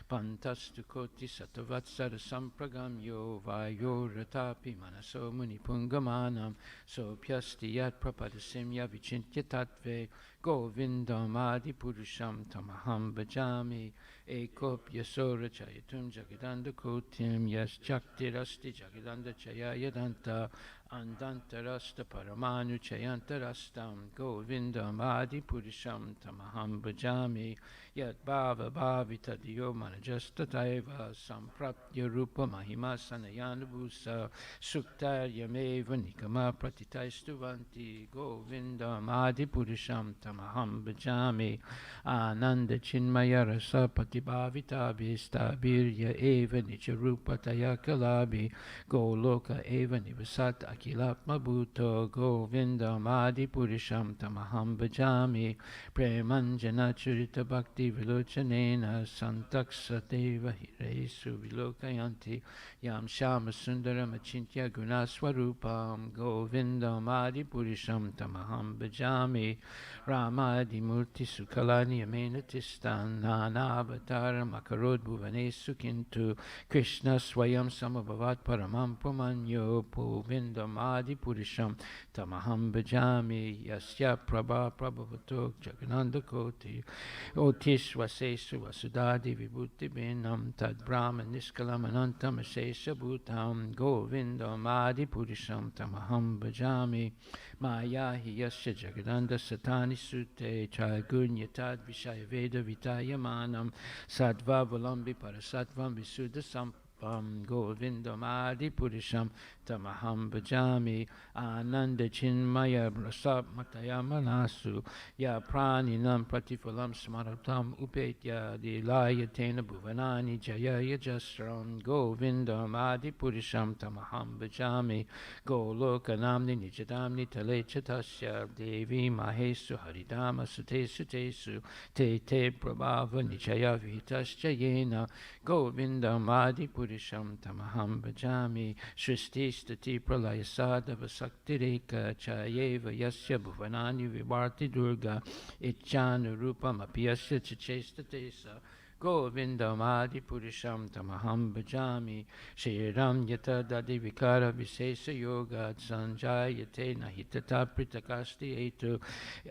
Pantastu Koti Satavatsara Sampragamyo Vayo Ratapi Manaso Muni Pungamanam Sopyasti Yat Prapadasimya Vichintya Tatve Govindam Adi Purusham Tamaham Bhajami Ekopya Sora Chayatum Jagadanda Kotim Yas Chakti Rasti Jagadanda Chayayadanta Andanta Rasta Paramanu Chayanta Rastam Govindam Adi Purusham Tamaham Bhajami Yat Bhava Bhavita Diyo Manajasta Taiva Samprapya Rupa Mahima Sanayanabusa Sukta Yameva Nikama Pratitaistuvanti Govindam Adi Purusham Tamaham Bhajami Ananda Chinmaya Rasa Patibhavita Vistabirya Eva Nicharupa Tayakalabi Goloka Eva Nivasat Akilatma Bhuto Govindam Adi Purusham Tamaham Bhajami Premanjana Churita Bhakti Vilochanena Santaksateva Hiresu Vilokayanti Yam Shama Sundaram Achintya Gunaswarupam Govindam Adi Purusham Tamaham Bhajami Ramadi Murti Sukalani Amena Tistan Nana Avatar Makarod Bhuvane Sukintu Krishna Swayam Samabhavat Paramam Pumanyo Povindam Adi Purusham Tamaham Bhajami Yasya Prabha Prabhavatok Jagananda Koti Otis Vasesu Vasudadi Vibhuti Binam Tad Brahma Niskalam Anantam Asesha Bhutam Govindam Adi Purusham Tamaham Bhajami Maya Hiyasya Jagadanda Satani Sute Chagunya Tad Vishaya Veda Vitayamanam Sadva Valambi Parasatvam Visuddha Sampam Govindam Adi Purusham Tamaham Bhajami Ananda Chinmaya Rasap Mataya Manasu Ya Praninam Pratifalam Smaratam Upetya Dilaya Tena Bhuvanani Jaya Yajasram Govindam Adi Purusham Tamaham Bhajami Golokanamni Nijadamni Tale Chatasya Devi Mahesu Haridama Sute Sutesu Te Te Prabhava Nichaya Vitasya Yena Govindam Adi Purusham Tamaham Bhajami Shristi Stati Pralaya Sadhava Sakti Reka Chayeva Yasya Bhuvanani Vivarti Durga Ichana Rupam Apiyasya Chichesta Tesa Govindam Adi Purusham Tamaham Bhajami Shri Ram Yata Dadi Vikara Visesa Yoga Sanjayate Nahitata Pritakasti Etu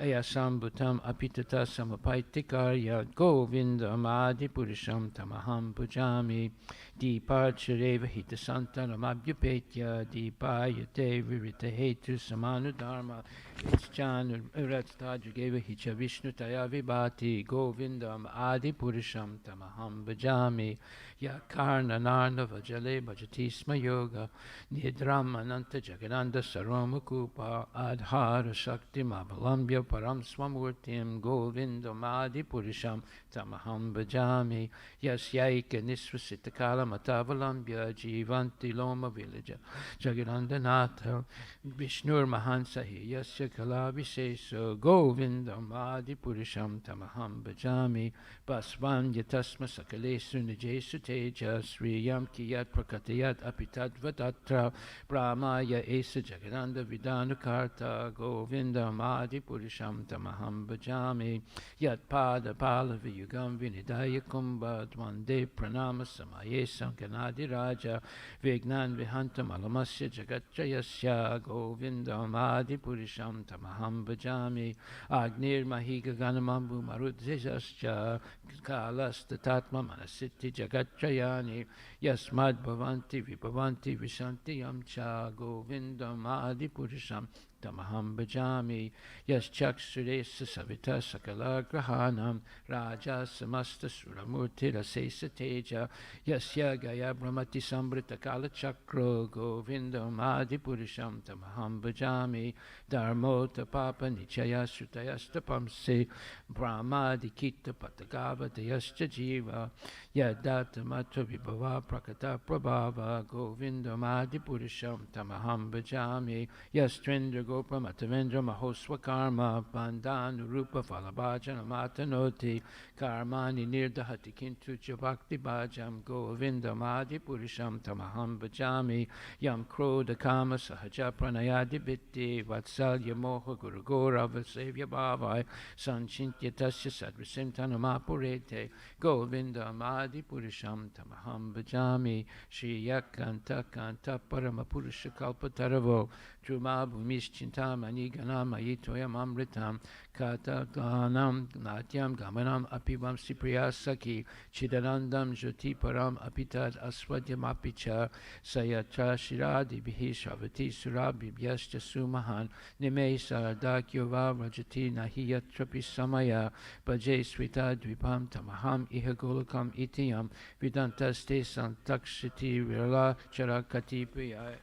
Ayasambhutam Apitata Samapaitikaya Govindam Adi Purusham Tamaham Bhajami Deepachareva Hitasantanam Abhyapetya Deepayate Virita Hetu Samanu Dharma Ichchan Uratstadjageva Hicha Vishnu Taya Vibhati Govindam Adi Purusham Tamaham Bhajami Yakarna Narnava Jale Bhajatisma Yoga Nidram Ananta Jagananda Saroma Kupa Adhara Shakti Mabalambya Param Swamurtim Govindam Adi Purusham Tamaham Bhajami Yasyaika Nisvasitakala Matavalambya Jivanti Loma Villaja Jagananda Natha Vishnur Mahansahi Yasya Kala Viseso Govindam Adi Purusham Tamaham Bhajami Basvan Yatasma Sakalesu Nijesu Teja Sriyam Kiyat Prakatayat Apitat Vadatra Brahmaya Esa Jagananda Vidanu Karta Govindam Adi Purusham Tamaham Bhajami Yat Pada Palavi Yugam Vinidaya Kumbha Dvande Pranama Samaye Sankanadi Raja Vignan Vihantam Alamasya Jagatrayasya Govindam Adi Purusham Tamaham Bhajami Agnir Mahiga Ganamambu Marudzesascha Kalasta Tatma Manasitti Jagatrayani Yasmad Bhavanti Vibhavanti Vishanti Yamcha Govindam Adi Purusham Tamaham Bhajami Yaschaksuresa Savita Sakala Grahanam Raja Samasta Suramurti Rasesa Teja Yasya Gaya Brahmati Sambrita Kala Chakro Govindam Adi Purusham Tamaham Bhajami Dharmota Papa Nichaya Sutayastapamse Brahmadi Kita Patagava Dayascha Jiva Yadata Matra Vibhava Prakata Prabhava Govindam Adi Purusham Tamaham Bhajami Yastrendra Gopa Matavendra Mahoswakarma Bandhan Rupa Falabhajana Matanoti Karmani Nirdahati Kintu Chabakti Bhajam Govinda Madi Purisham Tamaham Bhajami Yam Krodha Kama Sahaja Pranayadi Bitti Vatsalya Moha Guru Gora Vasevya Bhavai Sanchintya Tasya Sadrisim Tanamapurete Govinda Madi Purisham Tamaham Bhajami Shri Yakanta Kanta Paramapurusha Kalpataravo Druma Bhumischintamani Ganam Ayitoyam Amritam Kata Ganam Natyam Gamanam Apivam Sipriya Saki Chidanandam Jyoti Param Apitad Aswadyam Apicha Sayatra Shiradi Bihi Shavati Surabi Vyascha Sumahan Nime Saradakyo Rajati Nahiyatrapi Samaya Bhaje Swita Dvipam Tamaham Ihagolakam Itiyam Vidantaste Santakshiti Virala Charakati Priya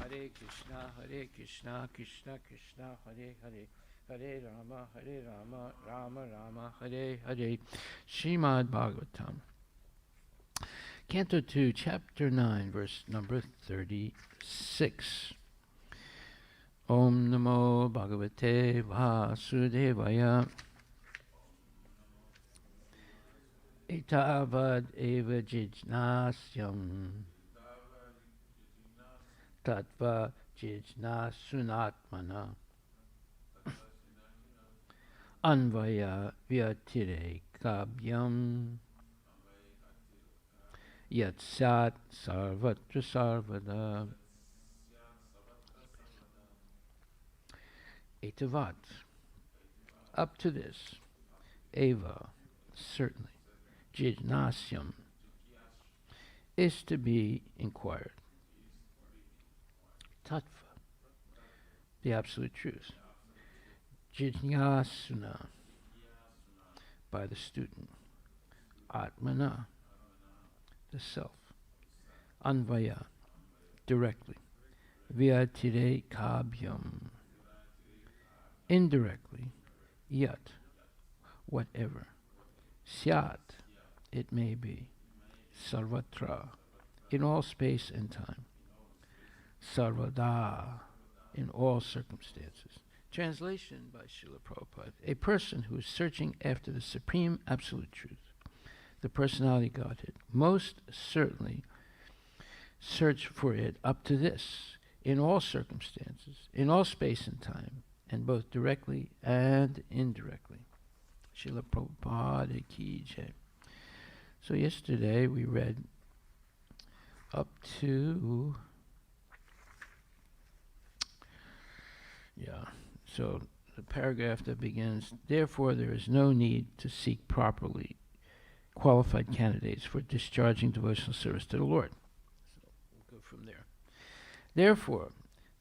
Hare Krishna Krishna Krishna Hare Hare Hare Rama Rama Rama Hare Hare. Srimad Bhagavatam, Canto 2, Chapter 9, verse number 36. Om Namo Bhagavate Vasudevaya Etavad Eva Jijnasyam Tattva Jijnasunatmana Anvaya Vyatire Kabyam Yatsat Sarvatra Sarvada. Etavat, up to this, Eva, certainly, Jijnasyam, is to be inquired. Tattva, the absolute truth. Jijnasuna, by the student. Atmana, the self. Anvaya, directly. Vyatire kabhyam, indirectly. Yat, whatever. Syat, it may be. Sarvatra, in all space and time. Sarvada, in all circumstances. Translation by Srila Prabhupada. A person who is searching after the supreme absolute truth, the personality Godhead, most certainly search for it up to this, in all circumstances, in all space and time, and both directly and indirectly. Srila Prabhupada Ki Jai. So yesterday we read up to, so the paragraph that begins, therefore there is no need to seek properly qualified candidates for discharging devotional service to the Lord. So we'll go from there. Therefore,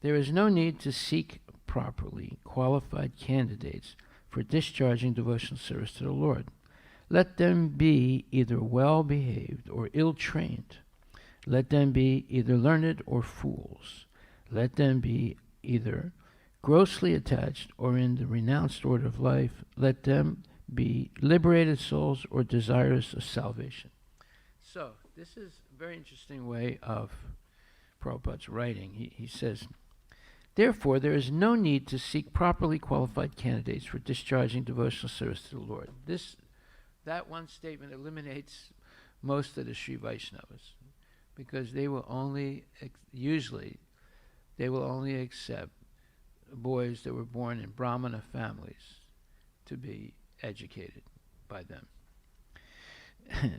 there is no need to seek properly qualified candidates for discharging devotional service to the Lord. Let them be either well-behaved or ill-trained. Let them be either learned or fools. Let them be either grossly attached or in the renounced order of life. Let them be liberated souls or desirous of salvation. So, this is a very interesting way of Prabhupada's writing. He says, therefore, there is no need to seek properly qualified candidates for discharging devotional service to the Lord. That one statement eliminates most of the Sri Vaishnavas, because they will only, usually, they will only accept boys that were born in Brahmana families to be educated by them.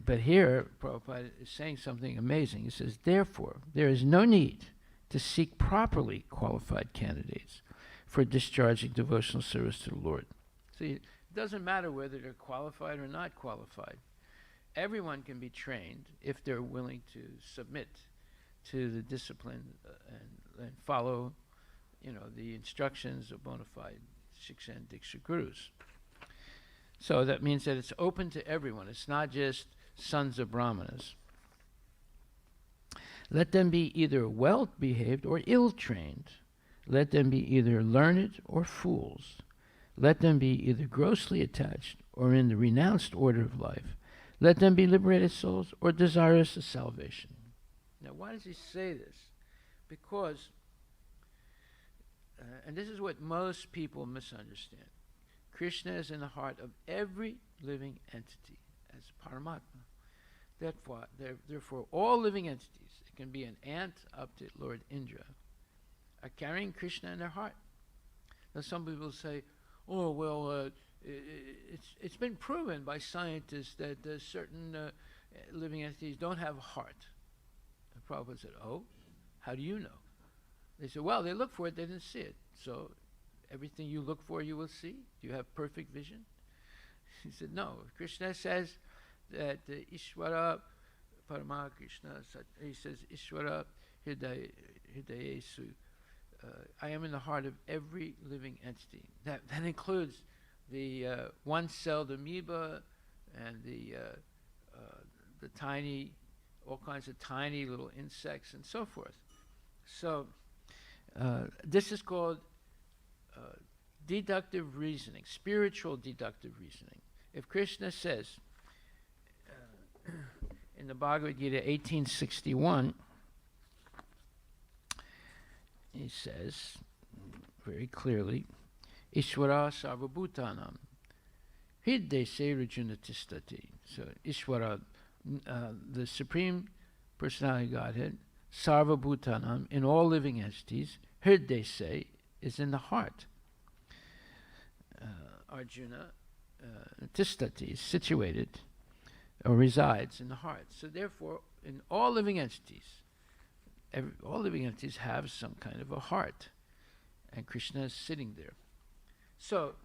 But here, Prabhupada is saying something amazing. He says, therefore, there is no need to seek properly qualified candidates for discharging devotional service to the Lord. See, it doesn't matter whether they're qualified or not qualified. Everyone can be trained if they're willing to submit to the discipline and follow, the instructions of bona fide Shiksha and Diksha Gurus. So that means that it's open to everyone. It's not just sons of Brahmanas. Let them be either well-behaved or ill-trained. Let them be either learned or fools. Let them be either grossly attached or in the renounced order of life. Let them be liberated souls or desirous of salvation. Now, why does he say this? Because and this is what most people misunderstand. Krishna is in the heart of every living entity as Paramatma. Therefore, all living entities, it can be an ant up to Lord Indra, are carrying Krishna in their heart. Now, some people say, "Oh, well, it's been proven by scientists that certain living entities don't have a heart." The Prabhupada said, "Oh, how do you know?" They said, "Well, they look for it, they didn't see it. So everything you look for, you will see. Do you have perfect vision?" He said, "No. Krishna says that Ishvara, Parama Krishna, he says, Ishvara Hidayesu. I am in the heart of every living entity. That includes the one-celled amoeba and the tiny, all kinds of tiny little insects and so forth. So this is called deductive reasoning, spiritual deductive reasoning. If Krishna says in the Bhagavad Gita 1861, he says very clearly, Ishvara sarvabhutanam hridye rajunatistati. So Ishvara, the Supreme Personality of Godhead, sarvabhutanam, in all living entities, hridye is in the heart. Arjuna, tistati is situated or resides in the heart. So therefore, in all living entities, all living entities have some kind of a heart, and Krishna is sitting there. So,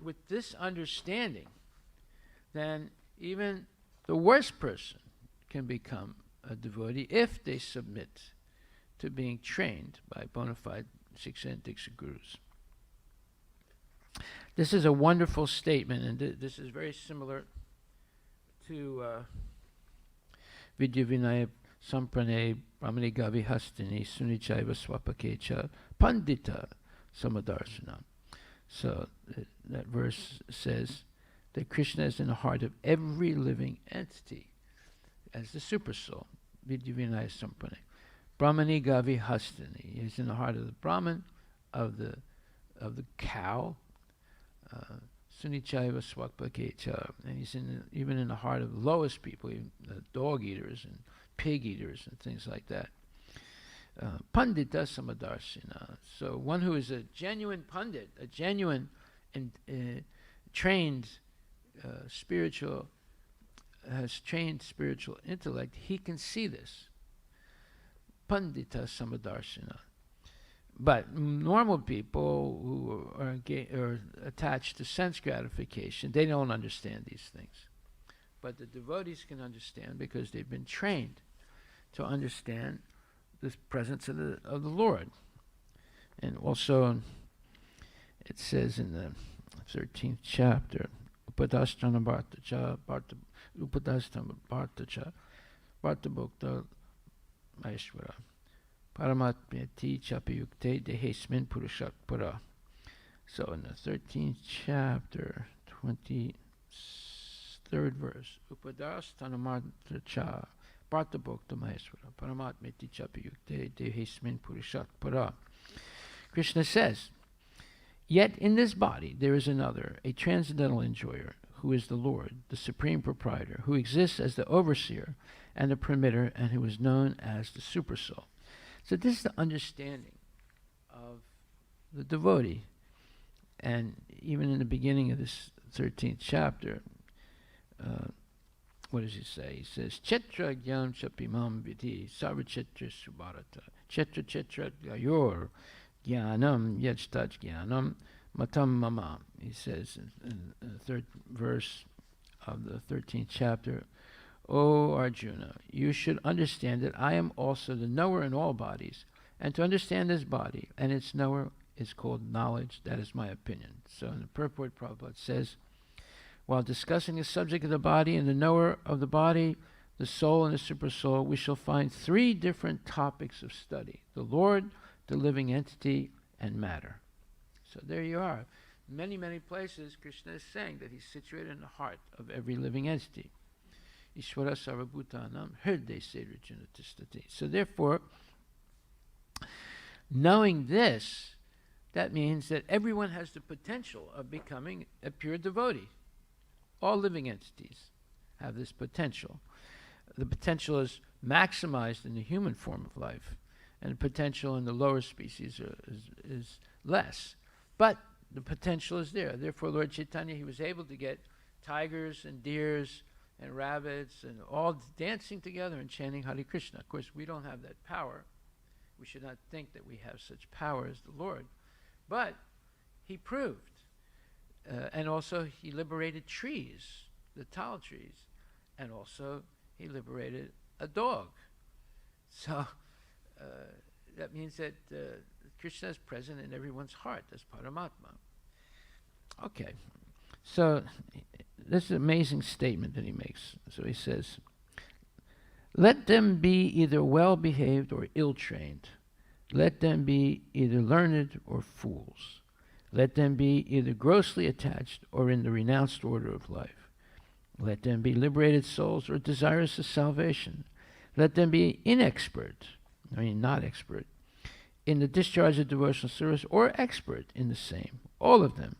with this understanding, then even the worst person can become a devotee if they submit to being trained by bona fide Shiksha and Diksha gurus. This is a wonderful statement, and this is very similar to Vidya Vinaya Samprane Brahmani Gavi Hastini Sunichaiva Swapakecha Pandita Samadarsanam. So that verse says that Krishna is in the heart of every living entity as the super soul. Vidya Vinaya Samprane. Brahmani Gavi Hastini. He's in the heart of the Brahman, of the cow. Sunichaiva Swakpakecha, and he's even in the heart of the lowest people, even dog eaters and pig eaters and things like that. Pandita Samadarsina. So one who is a genuine pandit, a genuine and trained spiritual, has trained spiritual intellect, he can see this. Pandita Samadarsina. But normal people who are attached to sense gratification, they don't understand these things. But the devotees can understand because they've been trained to understand the presence of the Lord. And also, it says in the 13th chapter, Upadasthana Bhartacha, Upadasthana Bhartacha, Bhartabhokta Maishvara. Paramatmyati chapayukte dehesmin purushat para. So in the 13th chapter, 23rd verse, Upadasthanamartacha Bhartabhokta Maheswara Paramatmyati chapayukte dehesmin purushat para. Krishna says, "Yet in this body there is another, a transcendental enjoyer, who is the Lord, the supreme proprietor, who exists as the overseer and the permitter, and who is known as the supersoul." So this is the understanding of the devotee. And even in the beginning of this 13th chapter, what does he say? He says, Chetra gyam chapimam vidhi sarvachetra subharata chetra chetra gayor jnanam yajtaj jnanam matam mama. He says in the third verse of the 13th chapter, O Arjuna, you should understand that I am also the knower in all bodies, and to understand this body and its knower is called knowledge. That is my opinion. So in the purport, Prabhupada says, while discussing the subject of the body and the knower of the body, the soul and the supersoul, we shall find three different topics of study: the Lord, the living entity, and matter. So there you are. Many, many places Krishna is saying that he's situated in the heart of every living entity. Ishvara sarvabhutanam hridye rajunatistati. So therefore, knowing this, that means that everyone has the potential of becoming a pure devotee. All living entities have this potential. The potential is maximized in the human form of life, and the potential in the lower species is less. But the potential is there. Therefore, Lord Chaitanya, he was able to get tigers and deers and rabbits and all dancing together and chanting Hare Krishna. Of course, we don't have that power. We should not think that we have such power as the Lord. But he proved. And also he liberated trees, the tall trees. And also he liberated a dog. So that means that Krishna is present in everyone's heart as Paramatma. Okay. So this is an amazing statement that he makes. So he says, let them be either well-behaved or ill-trained. Let them be either learned or fools. Let them be either grossly attached or in the renounced order of life. Let them be liberated souls or desirous of salvation. Let them be not expert, in the discharge of devotional service or expert in the same. All of them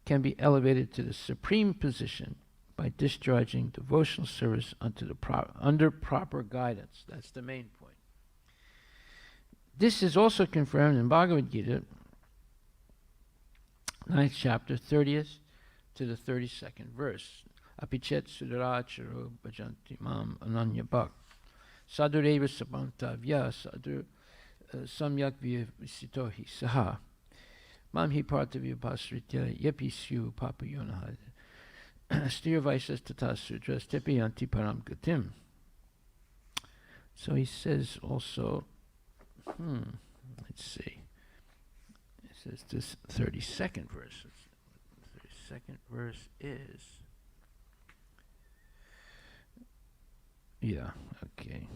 can be elevated to the supreme position by discharging devotional service under proper guidance. That's the main point. This is also confirmed in Bhagavad Gita, 9th chapter, 30th to the 32nd verse. Apichet sudaracharo bhajanti mam ananya bhak. Sadureva sabantavya sadur samyak vyavasito hi saha. Mam hi partavya pasritya yepisyu papayonahad. Stirvaisas tata sudras tepiyanti param gatim. So he says also, let's see. It says this 32nd verse. The 32nd verse is, yeah, okay.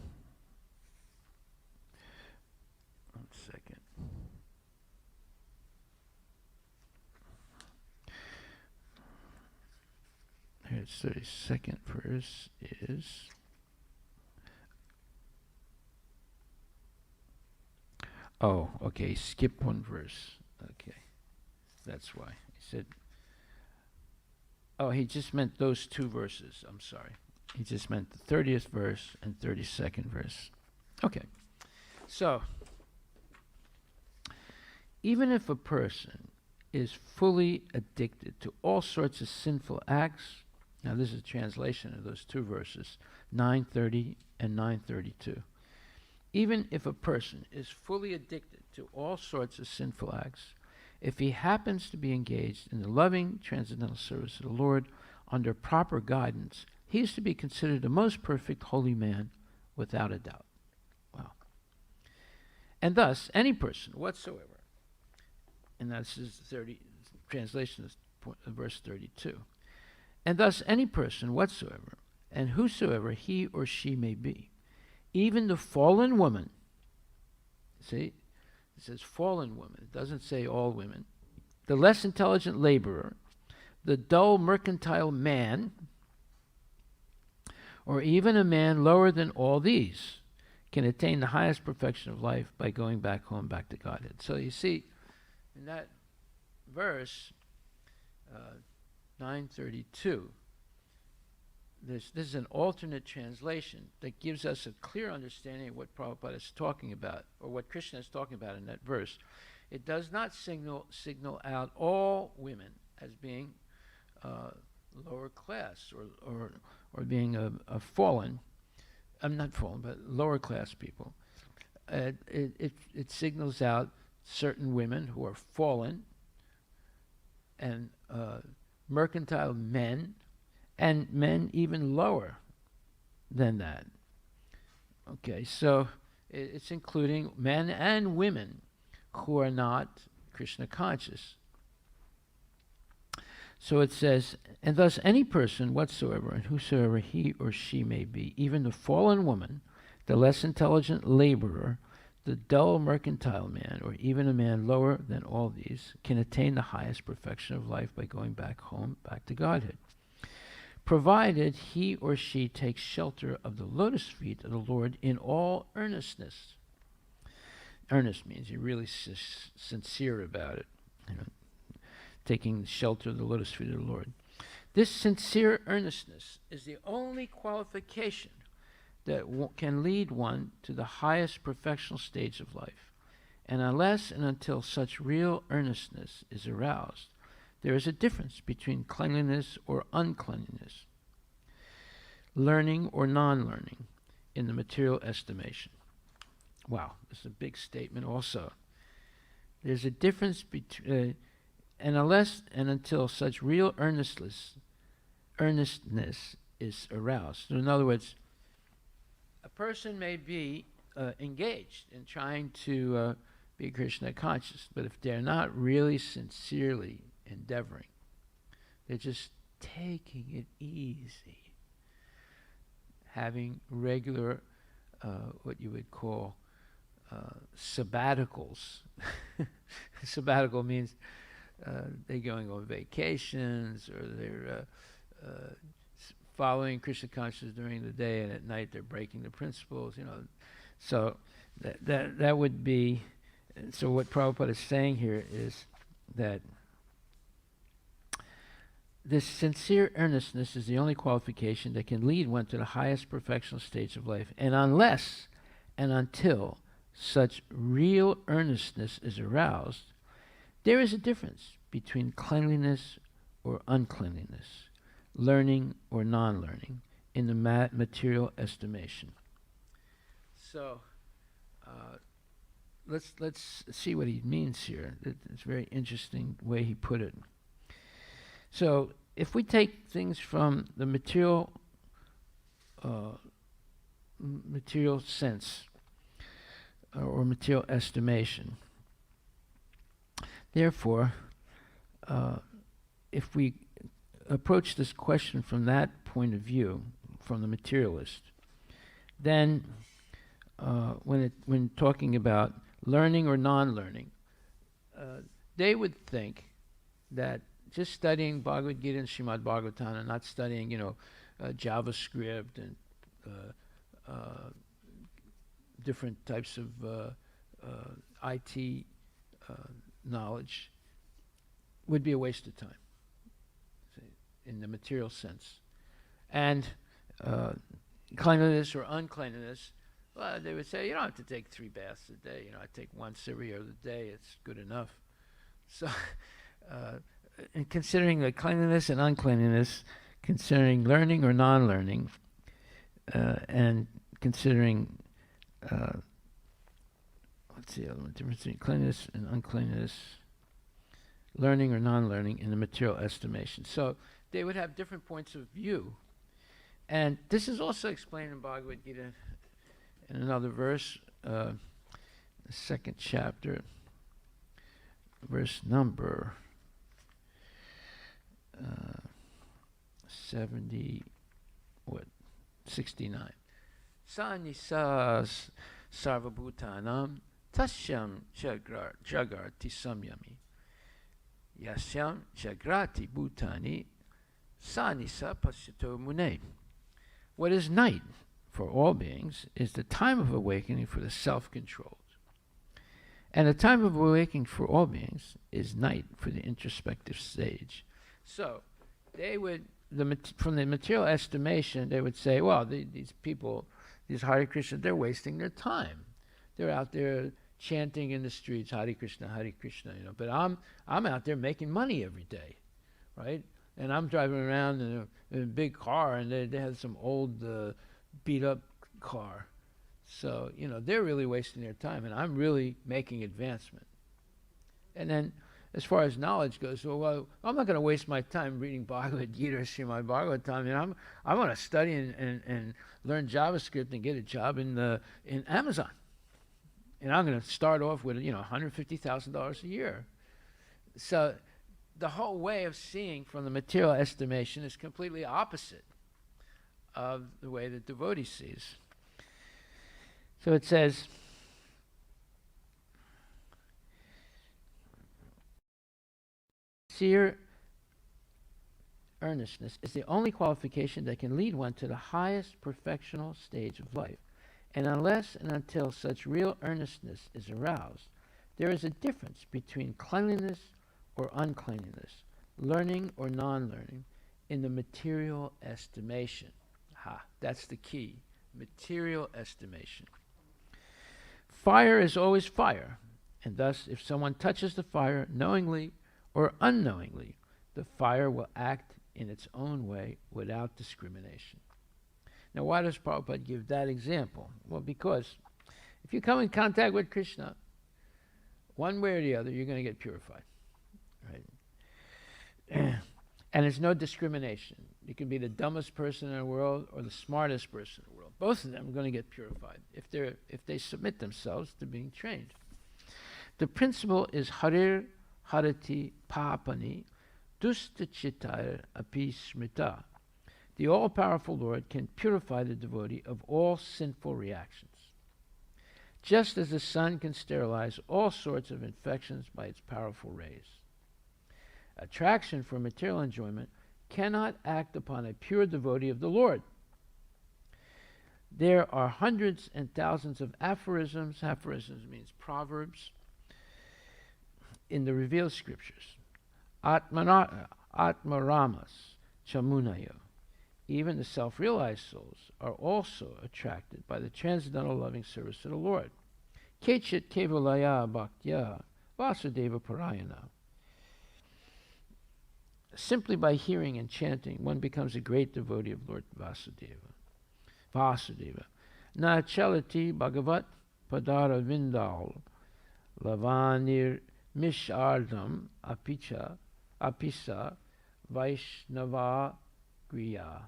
1 second. Here's 32nd verse is, oh, okay, skip one verse. Okay, that's why. He said, oh, he just meant those two verses. I'm sorry. He just meant the 30th verse and 32nd verse. Okay, so even if a person is fully addicted to all sorts of sinful acts, now this is a translation of those two verses, 930 and 932. Even if a person is fully addicted to all sorts of sinful acts, if he happens to be engaged in the loving transcendental service of the Lord under proper guidance, he is to be considered the most perfect holy man without a doubt. Wow. And thus, any person whatsoever, and that's his translation of verse 32, and thus any person whatsoever, and whosoever he or she may be, even the fallen woman, see, it says fallen woman, it doesn't say all women, the less intelligent laborer, the dull mercantile man, or even a man lower than all these, can attain the highest perfection of life by going back home, back to Godhead. So you see, in that verse, 932, this is an alternate translation that gives us a clear understanding of what Prabhupada is talking about, or what Krishna is talking about in that verse. It does not signal out all women as being lower class or being a fallen. I'm not fallen, but lower class people. It signals out certain women who are fallen and mercantile men, and men even lower than that. Okay, so it's including men and women who are not Krishna conscious. So it says, and thus any person whatsoever, and whosoever he or she may be, even the fallen woman, the less intelligent laborer, the dull mercantile man, or even a man lower than all these, can attain the highest perfection of life by going back home, back to Godhead, provided he or she takes shelter of the lotus feet of the Lord in all earnestness. Earnest means you're really sincere about it, taking shelter of the lotus feet of the Lord. This sincere earnestness is the only qualification that can lead one to the highest perfectional stage of life. And unless and until such real earnestness is aroused, there is a difference between cleanliness or uncleanliness, learning or non-learning in the material estimation. Wow, this is a big statement also. There's a difference between, and unless and until such real earnestness is aroused. So in other words, a person may be engaged in trying to be Krishna conscious, but if they're not really sincerely endeavoring, they're just taking it easy, having regular, what you would call sabbaticals. Sabbatical means they're going on vacations, or they're following Krishna consciousness during the day, and at night they're breaking the principles. So that would be. So what Prabhupada is saying here is that this sincere earnestness is the only qualification that can lead one to the highest perfectional stage of life, and unless and until such real earnestness is aroused, there is a difference between cleanliness or uncleanliness, learning or non-learning in the material estimation. So let's see what he means here. It's a very interesting way he put it. So if we take things from the material sense or material estimation, therefore, if we approach this question from that point of view, from the materialist, then when talking about learning or non-learning, they would think that just studying Bhagavad Gita and Srimad Bhagavatam and not studying, JavaScript and different types of IT knowledge would be a waste of time, in the material sense. And cleanliness or uncleanliness, well, they would say, you don't have to take 3 baths a day. I take once every other day. It's good enough. So, in considering the cleanliness and uncleanliness, considering learning or non-learning, and considering, what's the other one? Difference between cleanliness and uncleanliness, learning or non-learning in the material estimation. So they would have different points of view. And this is also explained in Bhagavad Gita in another verse, the 2nd chapter, verse number 69. Sanisas sarvabhutanam tasyam jagarti samyami yasyam jagrati bhutani sanisa pasyato mune. What is night for all beings is the time of awakening for the self-controlled. And the time of awakening for all beings is night for the introspective stage. So they would, from the material estimation, they would say, well, these people, these Hare Krishna, they're wasting their time. They're out there chanting in the streets, Hare Krishna, but I'm out there making money every day, right? And I'm driving around in a big car, and they have some old beat-up car. So, they're really wasting their time, and I'm really making advancement. And then, as far as knowledge goes, well, I'm not going to waste my time reading Bhagavad Gita or Srimad Bhagavatam. I want to study and learn JavaScript and get a job in Amazon. And I'm going to start off with, $150,000 a year. So the whole way of seeing from the material estimation is completely opposite of the way the devotee sees. So it says, sincere earnestness is the only qualification that can lead one to the highest perfectional stage of life. And unless and until such real earnestness is aroused, there is a difference between cleanliness or uncleanliness, learning or non-learning, in the material estimation. That's the key. Material estimation. Fire is always fire, and thus if someone touches the fire knowingly or unknowingly, the fire will act in its own way without discrimination. Now, why does Prabhupada give that example? Well, because if you come in contact with Krishna, one way or the other, you're going to get purified, right? And there's no discrimination. You can be the dumbest person in the world or the smartest person in the world. Both of them are going to get purified if they submit themselves to being trained. The principle is Harir Harati Papani Dustachitar Api Smrita. The all-powerful Lord can purify the devotee of all sinful reactions, just as the sun can sterilize all sorts of infections by its powerful rays. Attraction for material enjoyment cannot act upon a pure devotee of the Lord. There are hundreds and thousands of aphorisms means proverbs, in the revealed scriptures. Atmaramas Chamunayo. Even the self-realized souls are also attracted by the transcendental loving service to the Lord. Kechit kevalaya bhaktya vasudeva parayana. Simply by hearing and chanting, one becomes a great devotee of Lord Vasudeva. Vasudeva. Na chalati bhagavat padara vindal lavanir mishardam apisa vaishnava griya.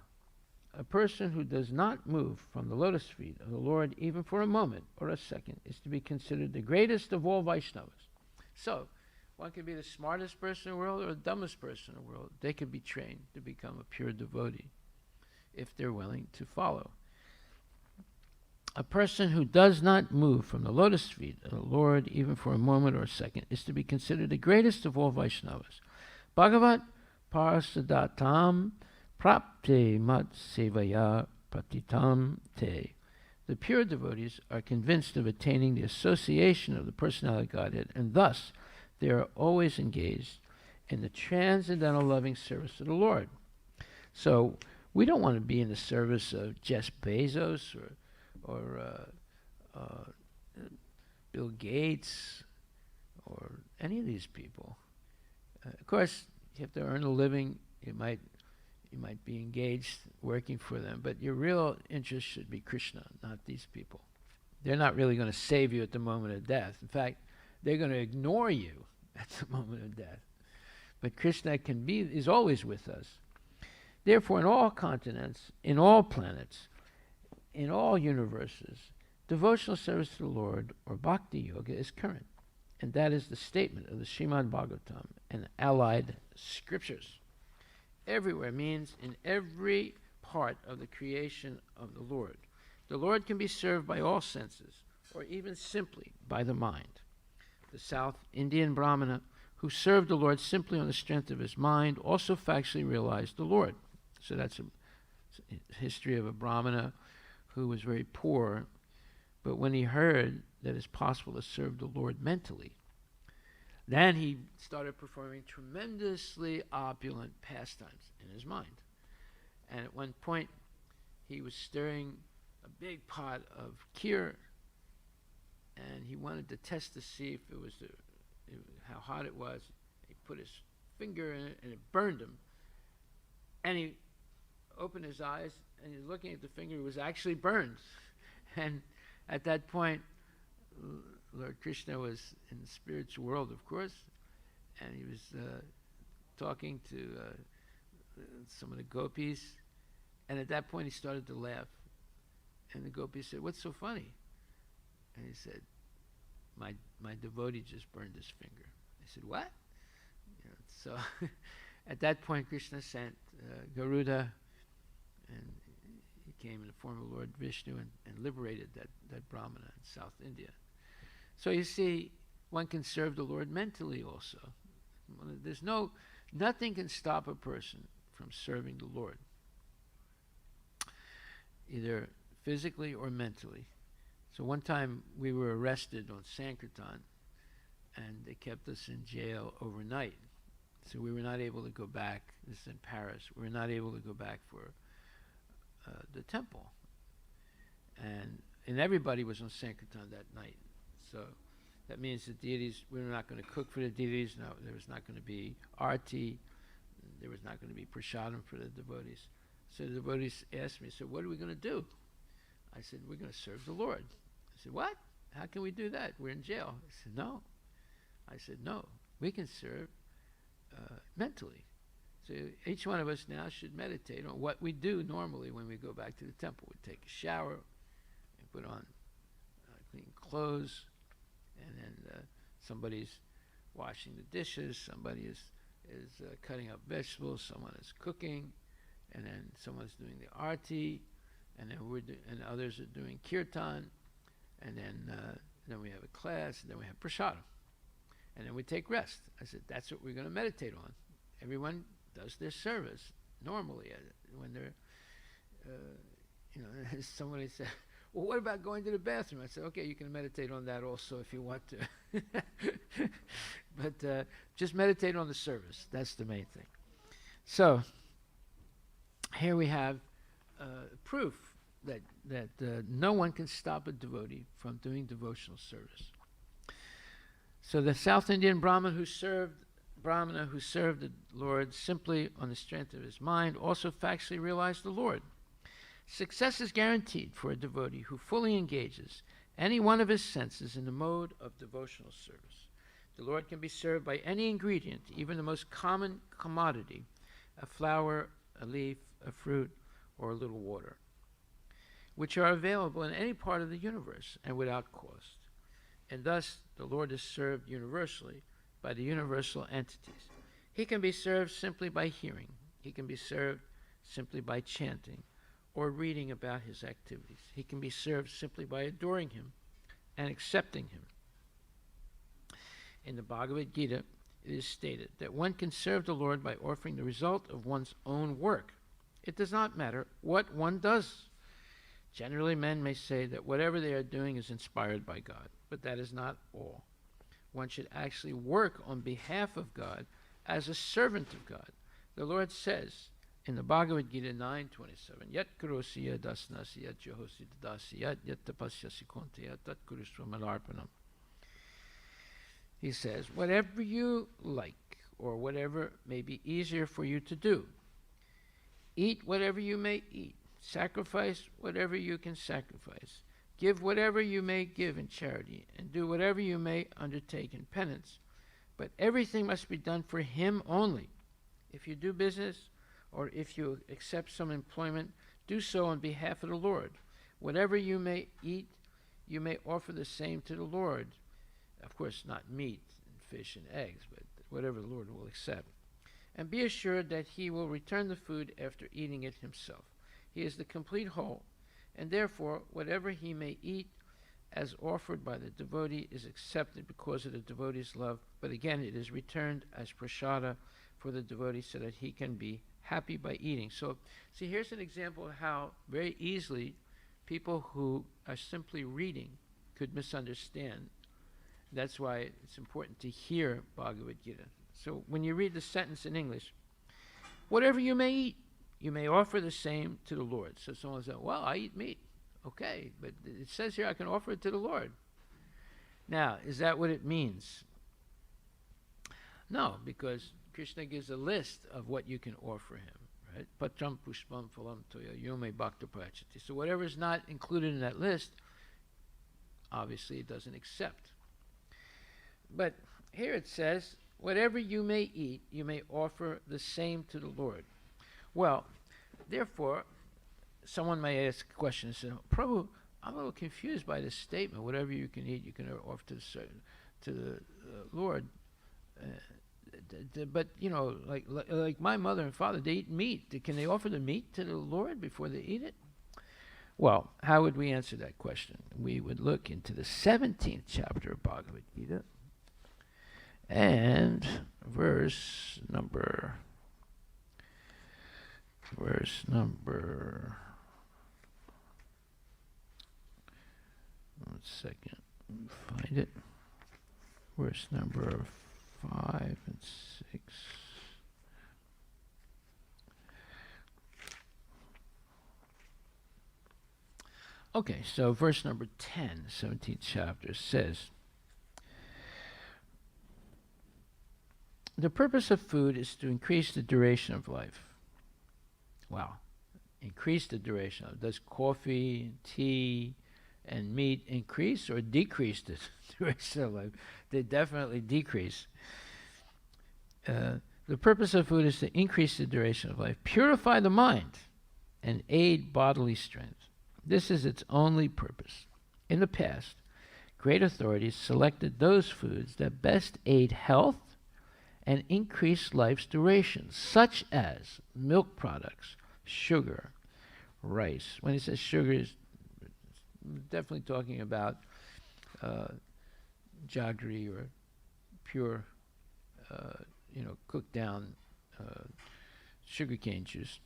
A person who does not move from the lotus feet of the Lord even for a moment or a second is to be considered the greatest of all Vaishnavas. So, one can be the smartest person in the world or the dumbest person in the world. They can be trained to become a pure devotee if they're willing to follow. A person who does not move from the lotus feet of the Lord even for a moment or a second is to be considered the greatest of all Vaishnavas. Bhagavat parasadatam prapte mat sevaya pratitam te. The pure devotees are convinced of attaining the association of the personality of Godhead, and thus they are always engaged in the transcendental loving service of the Lord. So we don't want to be in the service of Jeff Bezos or Bill Gates or any of these people. Of course, you have to earn a living. You might be engaged working for them, but your real interest should be Krishna, not these people. They're not really going to save you at the moment of death. In fact, they're going to ignore you at the moment of death. But Krishna is always with us. Therefore, in all continents, in all planets, in all universes, devotional service to the Lord, or bhakti yoga, is current. And that is the statement of the Srimad Bhagavatam and allied scriptures. Everywhere means in every part of the creation of the Lord. The Lord can be served by all senses, or even simply by the mind. The South Indian Brahmana, who served the Lord simply on the strength of his mind, also factually realized the Lord. So that's a history of a Brahmana who was very poor, but when he heard that it's possible to serve the Lord mentally, then he started performing tremendously opulent pastimes in his mind. And at one point, he was stirring a big pot of kheer, and he wanted to test to see if it was how hot it was. He put his finger in it, and it burned him. And he opened his eyes, and he was looking at the finger. It was actually burned. And at that point, Lord Krishna was in the spiritual world, of course, and he was talking to some of the gopis, and at that point he started to laugh. And the gopis said, "What's so funny?" And he said, my devotee just burned his finger. They said, "What?" So at that point Krishna sent Garuda, and he came in the form of Lord Vishnu and liberated that Brahmana in South India. So you see, one can serve the Lord mentally also. Nothing can stop a person from serving the Lord, either physically or mentally. So one time we were arrested on Sankirtan, and they kept us in jail overnight. So we were not able to go back. This is in Paris. We were not able to go back for the temple. And everybody was on Sankirtan that night. So that means the deities, we were not going to cook for the deities. No, there was not going to be Aarti. There was not going to be prasadam for the devotees. So the devotees asked me, so what are we going to do? I said, we're going to serve the Lord. I said, what? How can we do that? We're in jail. I said, no. I said, no, we can serve mentally. So each one of us now should meditate on what we do normally when we go back to the temple. We take a shower, and put on clean clothes, and then somebody's washing the dishes, somebody is cutting up vegetables, someone is cooking, and then someone's doing the arti, and then and others are doing kirtan, and then we have a class, and then we have prasadam, and then we take rest. I said, that's what we're going to meditate on. Everyone does their service normally when they're, somebody said, well, what about going to the bathroom? I said, okay, you can meditate on that also if you want to. But just meditate on the service. That's the main thing. So here we have proof that no one can stop a devotee from doing devotional service. So the South Indian Brahmana who served the Lord simply on the strength of his mind also factually realized the Lord. Success is guaranteed for a devotee who fully engages any one of his senses in the mode of devotional service. The Lord can be served by any ingredient, even the most common commodity, a flower, a leaf, a fruit, or a little water, which are available in any part of the universe and without cost. And thus, the Lord is served universally by the universal entities. He can be served simply by hearing. He can be served simply by chanting or reading about his activities. He can be served simply by adoring him and accepting him. In the Bhagavad Gita, it is stated that one can serve the Lord by offering the result of one's own work. It does not matter what one does. Generally, men may say that whatever they are doing is inspired by God, but that is not all. One should actually work on behalf of God as a servant of God. The Lord says in the Bhagavad Gita 9:27, Yat karosi yat asnasi yat johosi dadasi yat tapasyasi konte yat tat kurusva malarpanam. He says, whatever you like, or whatever may be easier for you to do. Eat whatever you may eat. Sacrifice whatever you can sacrifice. Give whatever you may give in charity, and do whatever you may undertake in penance. But everything must be done for him only. If you do business, or if you accept some employment, do so on behalf of the Lord. Whatever you may eat, you may offer the same to the Lord. Of course, not meat, and fish, and eggs, but whatever the Lord will accept. And be assured that he will return the food after eating it himself. He is the complete whole, and therefore whatever he may eat as offered by the devotee is accepted because of the devotee's love, but again it is returned as prasada for the devotee so that he can be happy by eating. So, see, here's an example of how very easily people who are simply reading could misunderstand. That's why it's important to hear Bhagavad Gita. So when you read the sentence in English, whatever you may eat, you may offer the same to the Lord. So someone says, well, I eat meat. Okay, but it says here I can offer it to the Lord. Now, is that what it means? No, because Krishna gives a list of what you can offer him, right? Patram pushpam phalam toya yome bhakta prachati. So whatever is not included in that list, obviously it doesn't accept. But here it says, whatever you may eat, you may offer the same to the Lord. Well, therefore, someone may ask a question and say, Prabhu, I'm a little confused by this statement. Whatever you can eat, you can offer to the Lord. But, you know, like my mother and father, they eat meat. Can they offer the meat to the Lord before they eat it? Well, how would we answer that question? We would look into the 17th chapter of Bhagavad Gita and verse number 17. second. Find it. Verse number 5 and 6. Okay, so verse number 10, 17th chapter says, the purpose of food is to increase the duration of life. Wow. Increase the duration of. Does coffee, tea, and meat increase or decrease the duration of life? They definitely decrease. The purpose of food is to increase the duration of life, purify the mind, and aid bodily strength. This is its only purpose. In the past, great authorities selected those foods that best aid health and increase life's duration, such as milk products, sugar, rice. When it says sugar, is definitely talking about jaggery or pure, cooked down sugarcane juice.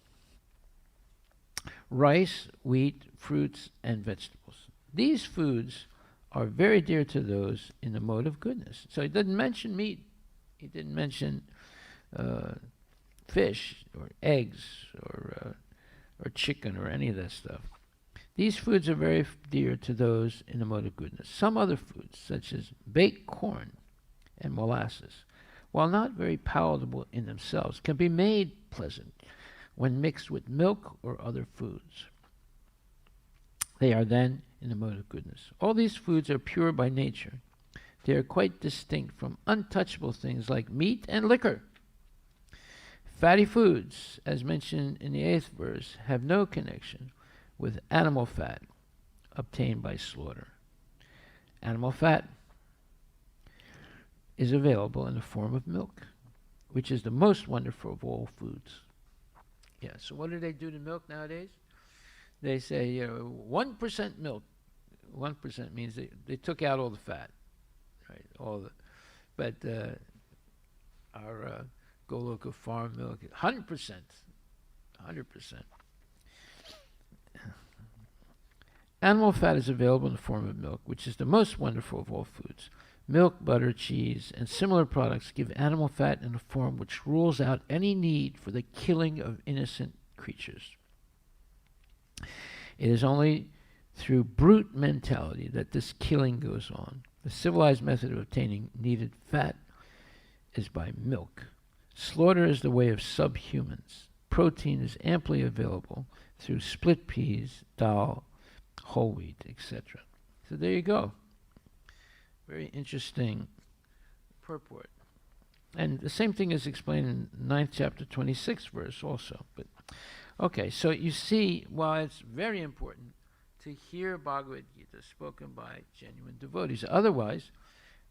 Rice, wheat, fruits, and vegetables. These foods are very dear to those in the mode of goodness. So he didn't mention meat. He didn't mention fish or eggs or chicken or any of that stuff. These foods are very dear to those in the mode of goodness. Some other foods, such as baked corn and molasses, while not very palatable in themselves, can be made pleasant when mixed with milk or other foods. They are then in the mode of goodness. All these foods are pure by nature. They are quite distinct from untouchable things like meat and liquor. Fatty foods, as mentioned in the 8th verse, have no connection with animal fat obtained by slaughter. Animal fat is available in the form of milk, which is the most wonderful of all foods. Yeah, so what do they do to milk nowadays? They say, 1% milk. 1% means they took out all the fat, right? But our Go Local Farm milk, 100%. 100%. Animal fat is available in the form of milk, which is the most wonderful of all foods. Milk, butter, cheese, and similar products give animal fat in a form which rules out any need for the killing of innocent creatures. It is only through brute mentality that this killing goes on. The civilized method of obtaining needed fat is by milk. Slaughter is the way of subhumans. Protein is amply available through split peas, dal, whole wheat, etc. So there you go. Very interesting purport. And the same thing is explained in 9th chapter 26th verse also. But okay, so you see, while it's very important to hear Bhagavad Gita spoken by genuine devotees, otherwise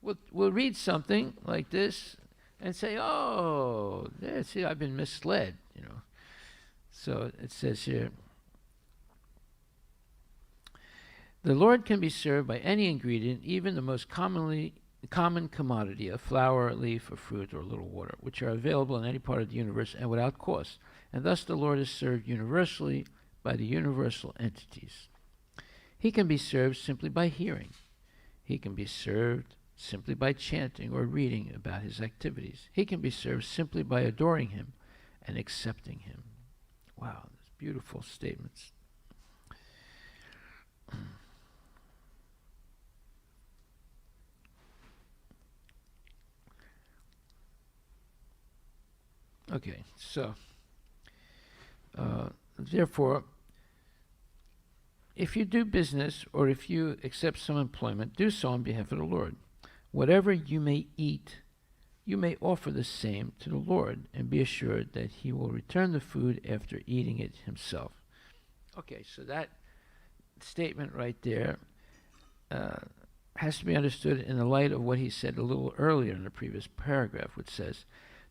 we'll read something like this and say, oh, see, I've been misled, So it says here, the Lord can be served by any ingredient, even the most common commodity, a flower, a leaf, a fruit, or a little water, which are available in any part of the universe and without cost. And thus the Lord is served universally by the universal entities. He can be served simply by hearing. He can be served simply by chanting or reading about his activities. He can be served simply by adoring him and accepting him. Wow, that's beautiful statements. Okay, so therefore, if you do business or if you accept some employment, do so on behalf of the Lord. Whatever you may eat, you may offer the same to the Lord and be assured that he will return the food after eating it himself. Okay, so that statement right there has to be understood in the light of what he said a little earlier in the previous paragraph, which says,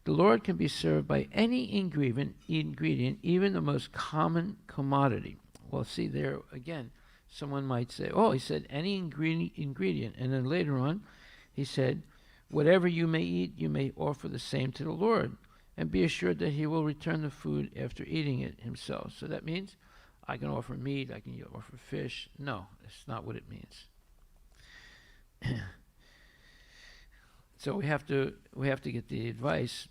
the Lord can be served by any ingredient, even the most common commodity. Well, see there again, someone might say, oh, he said any ingredient. And then later on, he said, whatever you may eat, you may offer the same to the Lord and be assured that he will return the food after eating it himself. So that means I can offer meat, I can offer fish. No, that's not what it means. So we have to get the advice.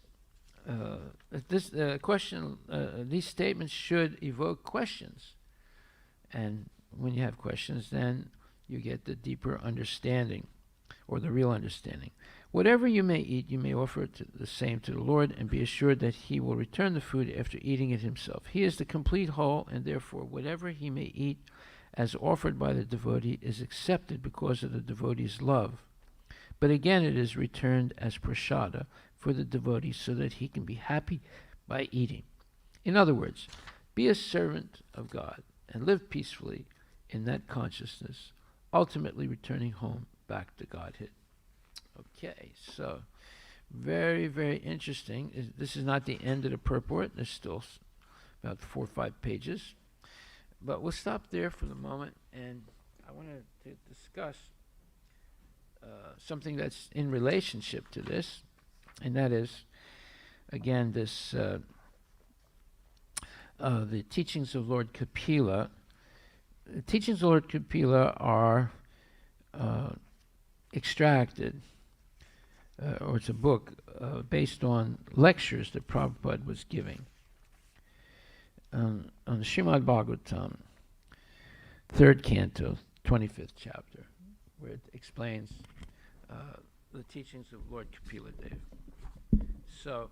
This question, these statements should evoke questions, and when you have questions, then you get the deeper understanding, or the real understanding. Whatever you may eat, you may offer it the same to the Lord, and be assured that He will return the food after eating it Himself. He is the complete whole, and therefore whatever He may eat as offered by the devotee is accepted because of the devotee's love. But again, it is returned as prasada for the devotee so that he can be happy by eating. In other words, be a servant of God and live peacefully in that consciousness, ultimately returning home back to Godhead. Okay, so very, very interesting. This is not the end of the purport. There's still about 4 or 5 pages. But we'll stop there for the moment, and I want to discuss something that's in relationship to this, and that is, again, this the teachings of Lord Kapila. The teachings of Lord Kapila are extracted, or it's a book based on lectures that Prabhupada was giving on the Srimad Bhagavatam, 3rd canto, 25th chapter, where it explains the teachings of Lord Kapila Dev. So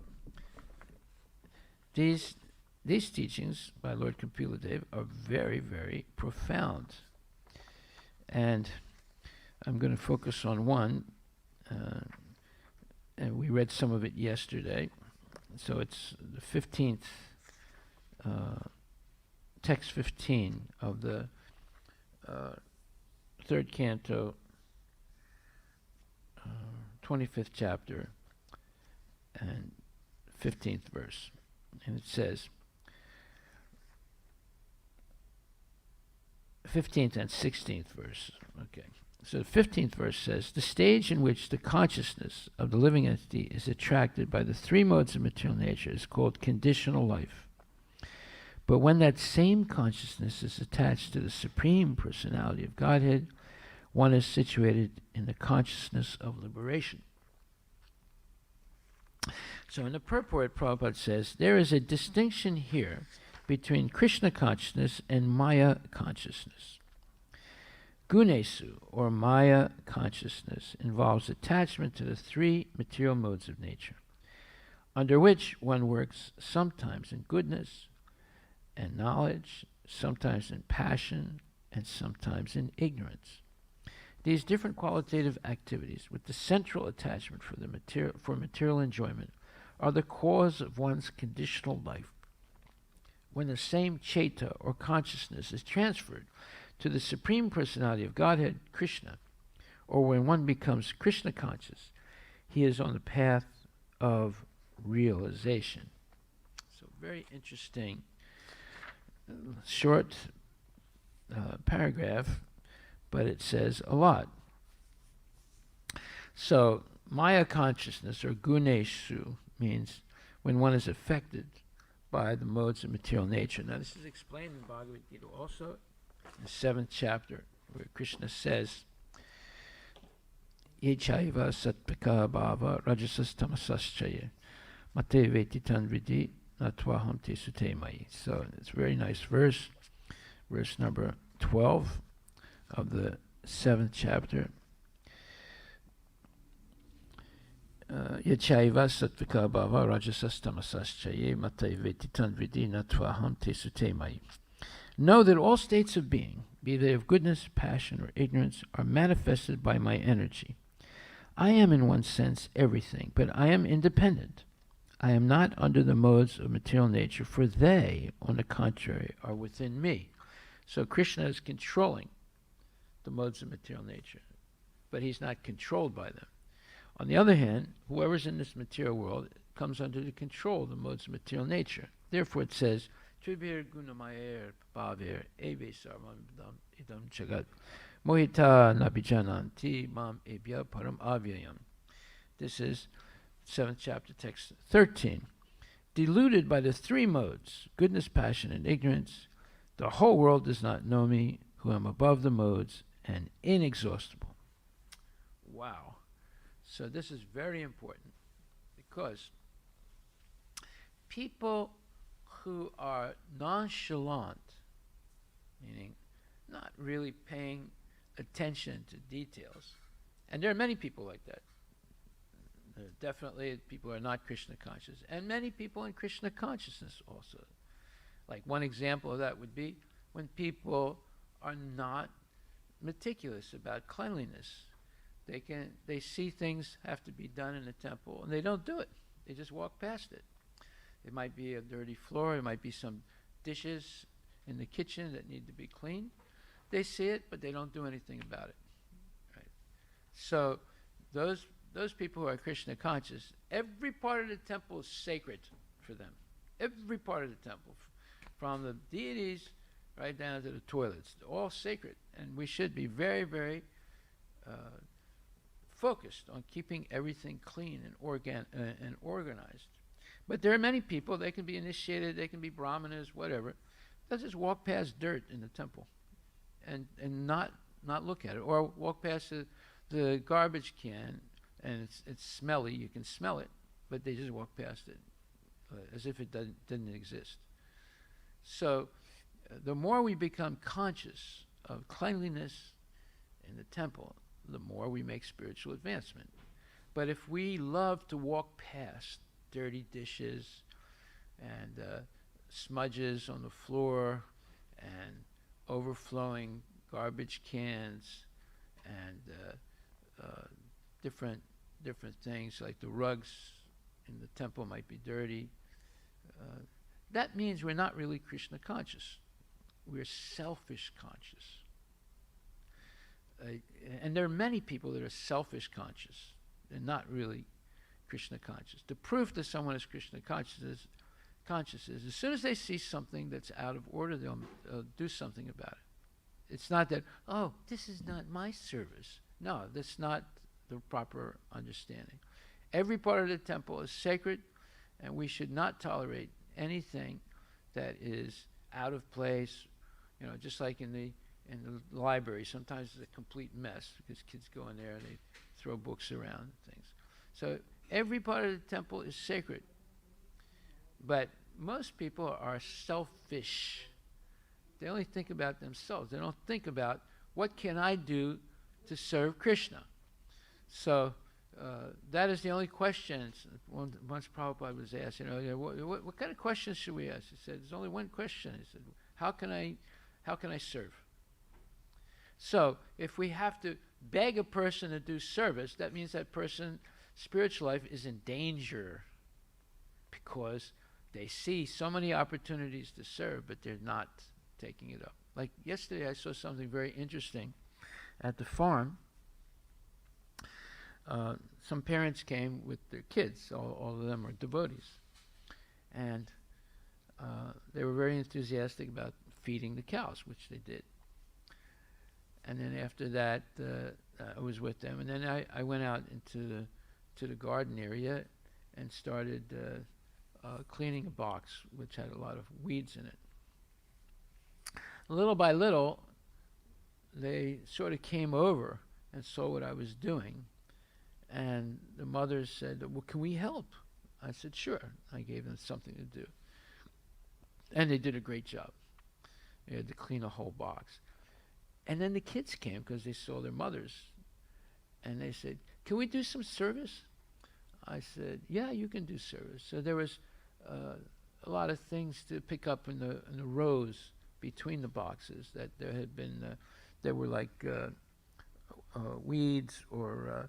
these teachings by Lord Kapila Dev are very, very profound, and I'm going to focus on one, and we read some of it yesterday. So it's the 15th, text 15 of the 3rd canto, 25th chapter, and 15th verse. And it says, 15th and 16th verse. Okay. So the 15th verse says, the stage in which the consciousness of the living entity is attracted by the 3 modes of material nature is called conditional life. But when that same consciousness is attached to the Supreme Personality of Godhead, one is situated in the consciousness of liberation. So in the purport, Prabhupada says, there is a distinction here between Krishna consciousness and Maya consciousness. Gunesu, or Maya consciousness, involves attachment to the 3 material modes of nature, under which one works sometimes in goodness and knowledge, sometimes in passion, and sometimes in ignorance. These different qualitative activities, with the central attachment for material enjoyment, are the cause of one's conditional life. When the same Chaita or consciousness is transferred to the Supreme Personality of Godhead, Krishna, or when one becomes Krishna conscious, he is on the path of realization. So very interesting, short paragraph, but it says a lot. So Maya consciousness, or Guneshu, means when one is affected by the modes of material nature. Now this is explained in Bhagavad Gita also, in the 7th chapter, where Krishna says, Ye chaiva sattvika bhava rajasas tamasaschaye mate veti tanvridi natvaham te sutemai. So it's a very nice verse number 12 of the 7th chapter. Yachaiva sattvika bhava rajasas tamasaschaye mate veti tanvridi natvaham te sutemai. Know that all states of being, be they of goodness, passion, or ignorance, are manifested by my energy. I am in one sense everything, but I am independent. I am not under the modes of material nature, for they, on the contrary, are within me. So Krishna is controlling the modes of material nature, but he's not controlled by them. On the other hand, whoever's in this material world comes under the control of the modes of material nature. Therefore it says, Tribhir gunamayer bhavir eve sarvam idam jagat mohita nabijananti mam ebya param avyayam. This is 7th chapter, text 13. Deluded by the 3 modes, goodness, passion, and ignorance, the whole world does not know me, who am above the modes and inexhaustible. wow. So this is very important because people who are nonchalant, meaning not really paying attention to details, and there are many people like that. There are definitely people who are not Krishna conscious, and many people in Krishna consciousness also. Like one example of that would be when people are not meticulous about cleanliness. They see things have to be done in the temple and they don't do it. They just walk past it. It might be a dirty floor, it might be some dishes in the kitchen that need to be cleaned. They see it, but they don't do anything about it. Right? So those people who are Krishna conscious, every part of the temple is sacred for them. Every part of the temple, from the deities right down to the toilets, all sacred. And we should be very, very focused on keeping everything clean and organized. But there are many people, they can be initiated, they can be brahmanas, whatever. They'll just walk past dirt in the temple and not look at it. Or walk past the garbage can and it's smelly, you can smell it, but they just walk past it as if it didn't exist. So the more we become conscious of cleanliness in the temple, the more we make spiritual advancement. But if we love to walk past dirty dishes and smudges on the floor and overflowing garbage cans and different things, like the rugs in the temple might be dirty, that means we're not really Krishna conscious. We're selfish conscious. And there are many people that are selfish conscious. They're not really Krishna conscious. The proof that someone is Krishna conscious is as soon as they see something that's out of order, they'll do something about it. It's not that, oh, this is not my service. No, that's not the proper understanding. Every part of the temple is sacred, and we should not tolerate anything that is out of place. You know, just like in the library, sometimes it's a complete mess because kids go in there and they throw books around and things. So every part of the temple is sacred. But most people are selfish. They only think about themselves. They don't think about what can I do to serve Krishna. So that is the only question. Once Prabhupada was asked, what kind of questions should we ask? He said, there's only one question. He said, how can I serve? So if we have to beg a person to do service, that means that person's spiritual life is in danger because they see so many opportunities to serve, but they're not taking it up. Like yesterday, I saw something very interesting at the farm. Some parents came with their kids. All of them are devotees. And they were very enthusiastic about feeding the cows, which they did. And then after that, I was with them. And then I went out into the garden area and started cleaning a box, which had a lot of weeds in it. Little by little, they sort of came over and saw what I was doing. And the mothers said, well, can we help? I said, sure. I gave them something to do. And they did a great job. They had to clean a whole box. And then the kids came because they saw their mothers. And they said, can we do some service? I said, yeah, you can do service. So there was a lot of things to pick up in the rows between the boxes that there had been, there were like weeds or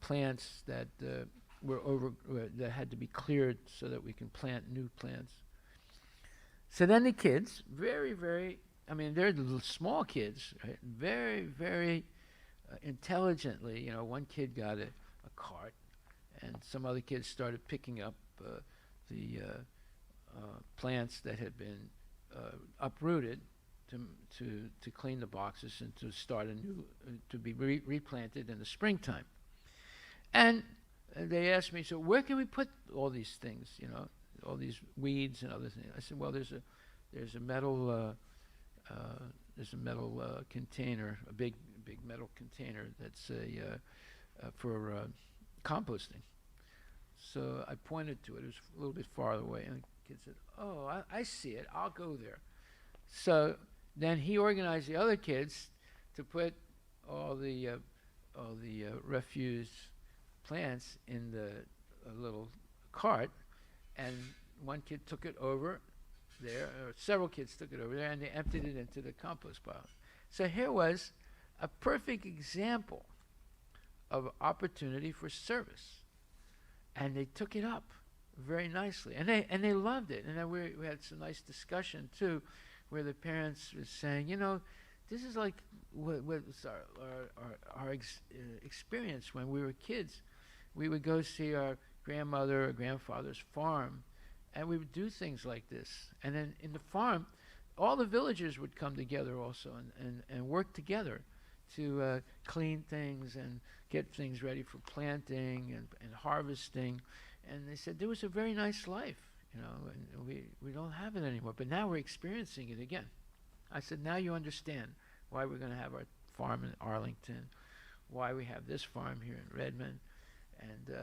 plants that were that had to be cleared so that we can plant new plants. So then the kids, very, very, I mean, they're little small kids, right? Very, very intelligently, one kid got a cart, and some other kids started picking up the plants that had been uprooted to clean the boxes and to start a new, to be replanted in the springtime. And they asked me, so where can we put all these things, all these weeds and other things? I said, well, there's a metal container, a big big metal container that's for composting. So I pointed to it. It was a little bit far away, and the kid said, "Oh, I see it. I'll go there." So then he organized the other kids to put all the refuse plants in the little cart, and one kid took it over there, or several kids took it over there, and they emptied it into the compost pile. So here was a perfect example of opportunity for service, and they took it up very nicely, and they loved it. And then we had some nice discussion too, where the parents were saying, this is like what was our experience when we were kids. We would go see our grandmother or grandfather's farm, and we would do things like this. And then in the farm, all the villagers would come together also and work together to clean things and get things ready for planting and harvesting. And they said there was a very nice life, and we don't have it anymore. But now we're experiencing it again. I said, now you understand why we're going to have our farm in Arlington, why we have this farm here in Redmond. And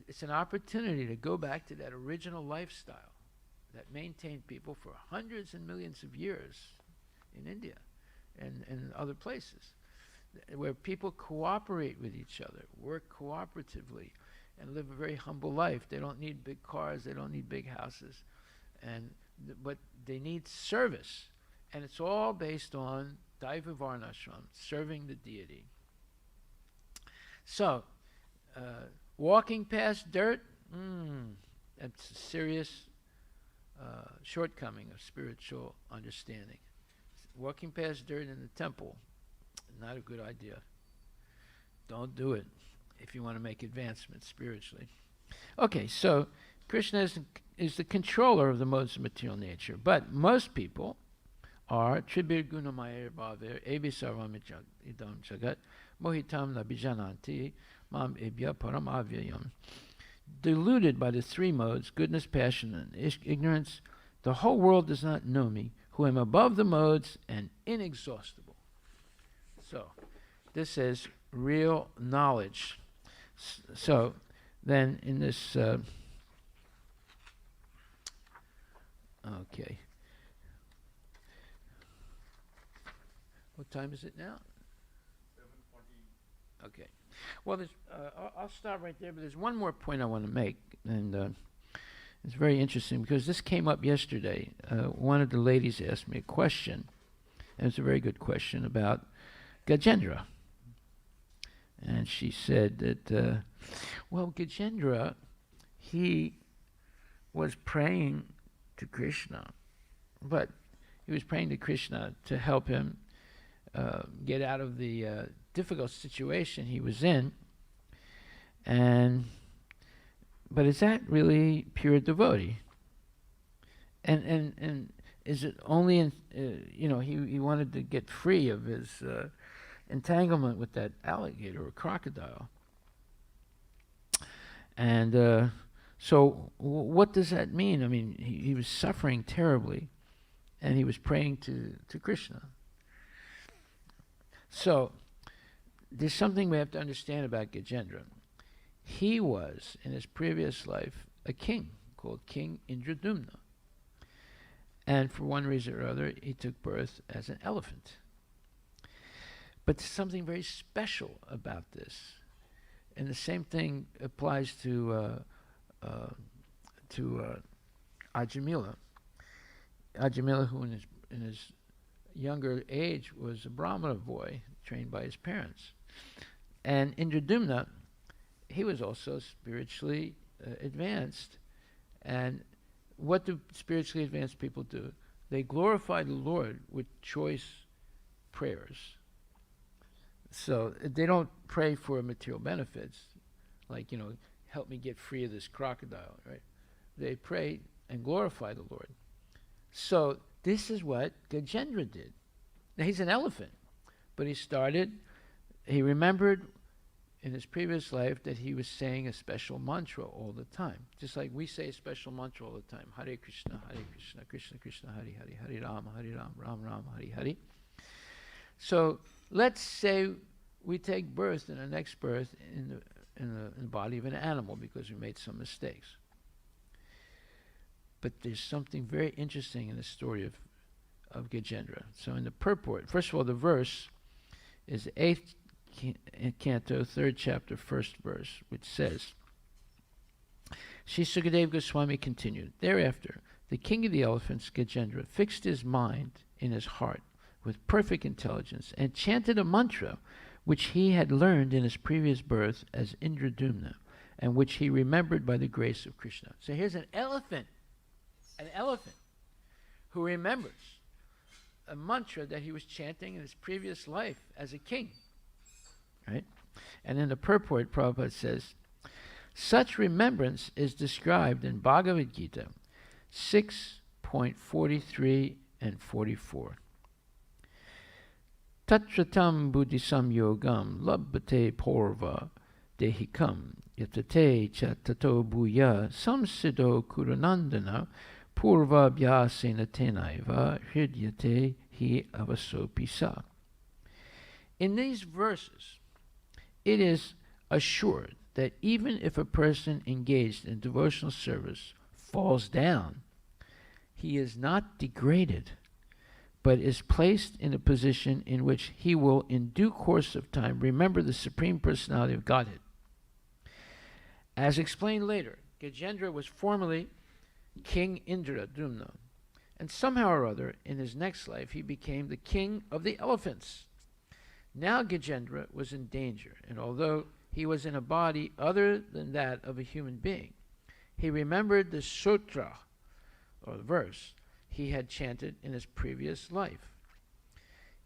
it's an opportunity to go back to that original lifestyle that maintained people for hundreds and millions of years in India and other places, where people cooperate with each other, work cooperatively, and live a very humble life. They don't need big cars, they don't need big houses, but they need service. And it's all based on Daiva Varnashram, serving the deity. So, walking past dirt, that's a serious shortcoming of spiritual understanding. Walking past dirt in the temple, not a good idea. Don't do it if you want to make advancements spiritually. Okay, so Krishna is the controller of the modes of material nature, but most people are tribir gunamaya bhavir evi sarvam idam jagat mohitam nabijananti mam ebya param avyayam. Deluded by the three modes, goodness, passion, and ignorance, the whole world does not know me, who am above the modes and inexhaustible. So, this is real knowledge. So, then in this, okay. What time is it now? 7:40. Okay. Well, I'll stop right there, but there's one more point I want to make, and it's very interesting because this came up yesterday. One of the ladies asked me a question, and it's a very good question about Gajendra. And she said that, well, Gajendra, he was praying to Krishna, but he was praying to Krishna to help him get out of the difficult situation he was in, but is that really pure devotee? And is it only in he wanted to get free of his entanglement with that alligator or crocodile, and so what does that mean? I mean, he was suffering terribly, and he was praying to Krishna. So there's something we have to understand about Gajendra. He was, in his previous life, a king called King Indradumna. And for one reason or other, he took birth as an elephant. But there's something very special about this. And the same thing applies to Ajamila. Ajamila, who in his younger age was a Brahmana boy trained by his parents. And Indradumna, he was also spiritually advanced. And what do spiritually advanced people do? They glorify the Lord with choice prayers. So they don't pray for material benefits, like, help me get free of this crocodile, right? They pray and glorify the Lord. So this is what Gajendra did. Now, he's an elephant, but he remembered in his previous life that he was saying a special mantra all the time. Just like we say a special mantra all the time. Hare Krishna, Krishna Krishna, Hare Hare, Hare Rama, Ram Rama, Hare Hare. So let's say we take birth in the next birth in the body of an animal because we made some mistakes. But there's something very interesting in the story of Gajendra. So in the purport, first of all, the verse is the 8th canto, 3rd chapter, 1st verse, which says, Sri Sukadeva Goswami continued, Thereafter, the king of the elephants, Gajendra, fixed his mind in his heart with perfect intelligence and chanted a mantra which he had learned in his previous birth as Indradumna, and which he remembered by the grace of Krishna. So here's an elephant who remembers a mantra that he was chanting in his previous life as a king. Right? And in the purport, Prabhupada says, such remembrance is described in Bhagavad Gita 6.43 and 44. Tatratam buddhisam yogam labbate porva dehikam yatate cha tato bhuya samsido kurunandana purva vyasena tenaiva hridyate hi avasopisa. In these verses, it is assured that even if a person engaged in devotional service falls down, he is not degraded, but is placed in a position in which he will, in due course of time, remember the Supreme Personality of Godhead. As explained later, Gajendra was formerly King Indradumna, and somehow or other, in his next life, he became the king of the elephants. Now Gajendra was in danger, and although he was in a body other than that of a human being, he remembered the sutra, or the verse, he had chanted in his previous life.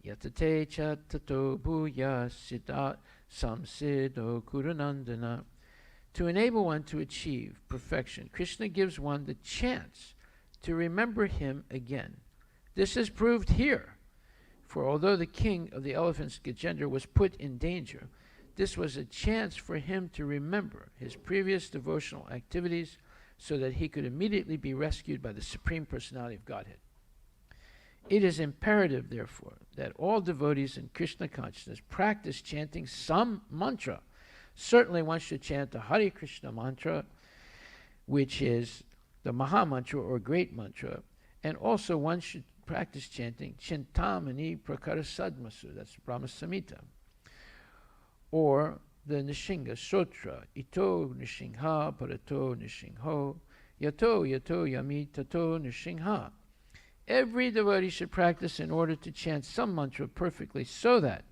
Yatate cha tato bhuya siddha samsido kurunandana. To enable one to achieve perfection, Krishna gives one the chance to remember him again. This is proved here, for although the king of the elephants, Gajendra, was put in danger, this was a chance for him to remember his previous devotional activities so that he could immediately be rescued by the Supreme Personality of Godhead. It is imperative, therefore, that all devotees in Krishna consciousness practice chanting some mantra. Certainly one should chant the Hare Krishna mantra, which is the Maha Mantra or Great Mantra, and also one should practice chanting Chintamani Prakara Sadmasu, that's Brahma Samhita, or the Nishinga Sutra, Ito Nishingha Parato Nishingho, Yato Yato Yami Tato Nishingha. Every devotee should practice in order to chant some mantra perfectly so that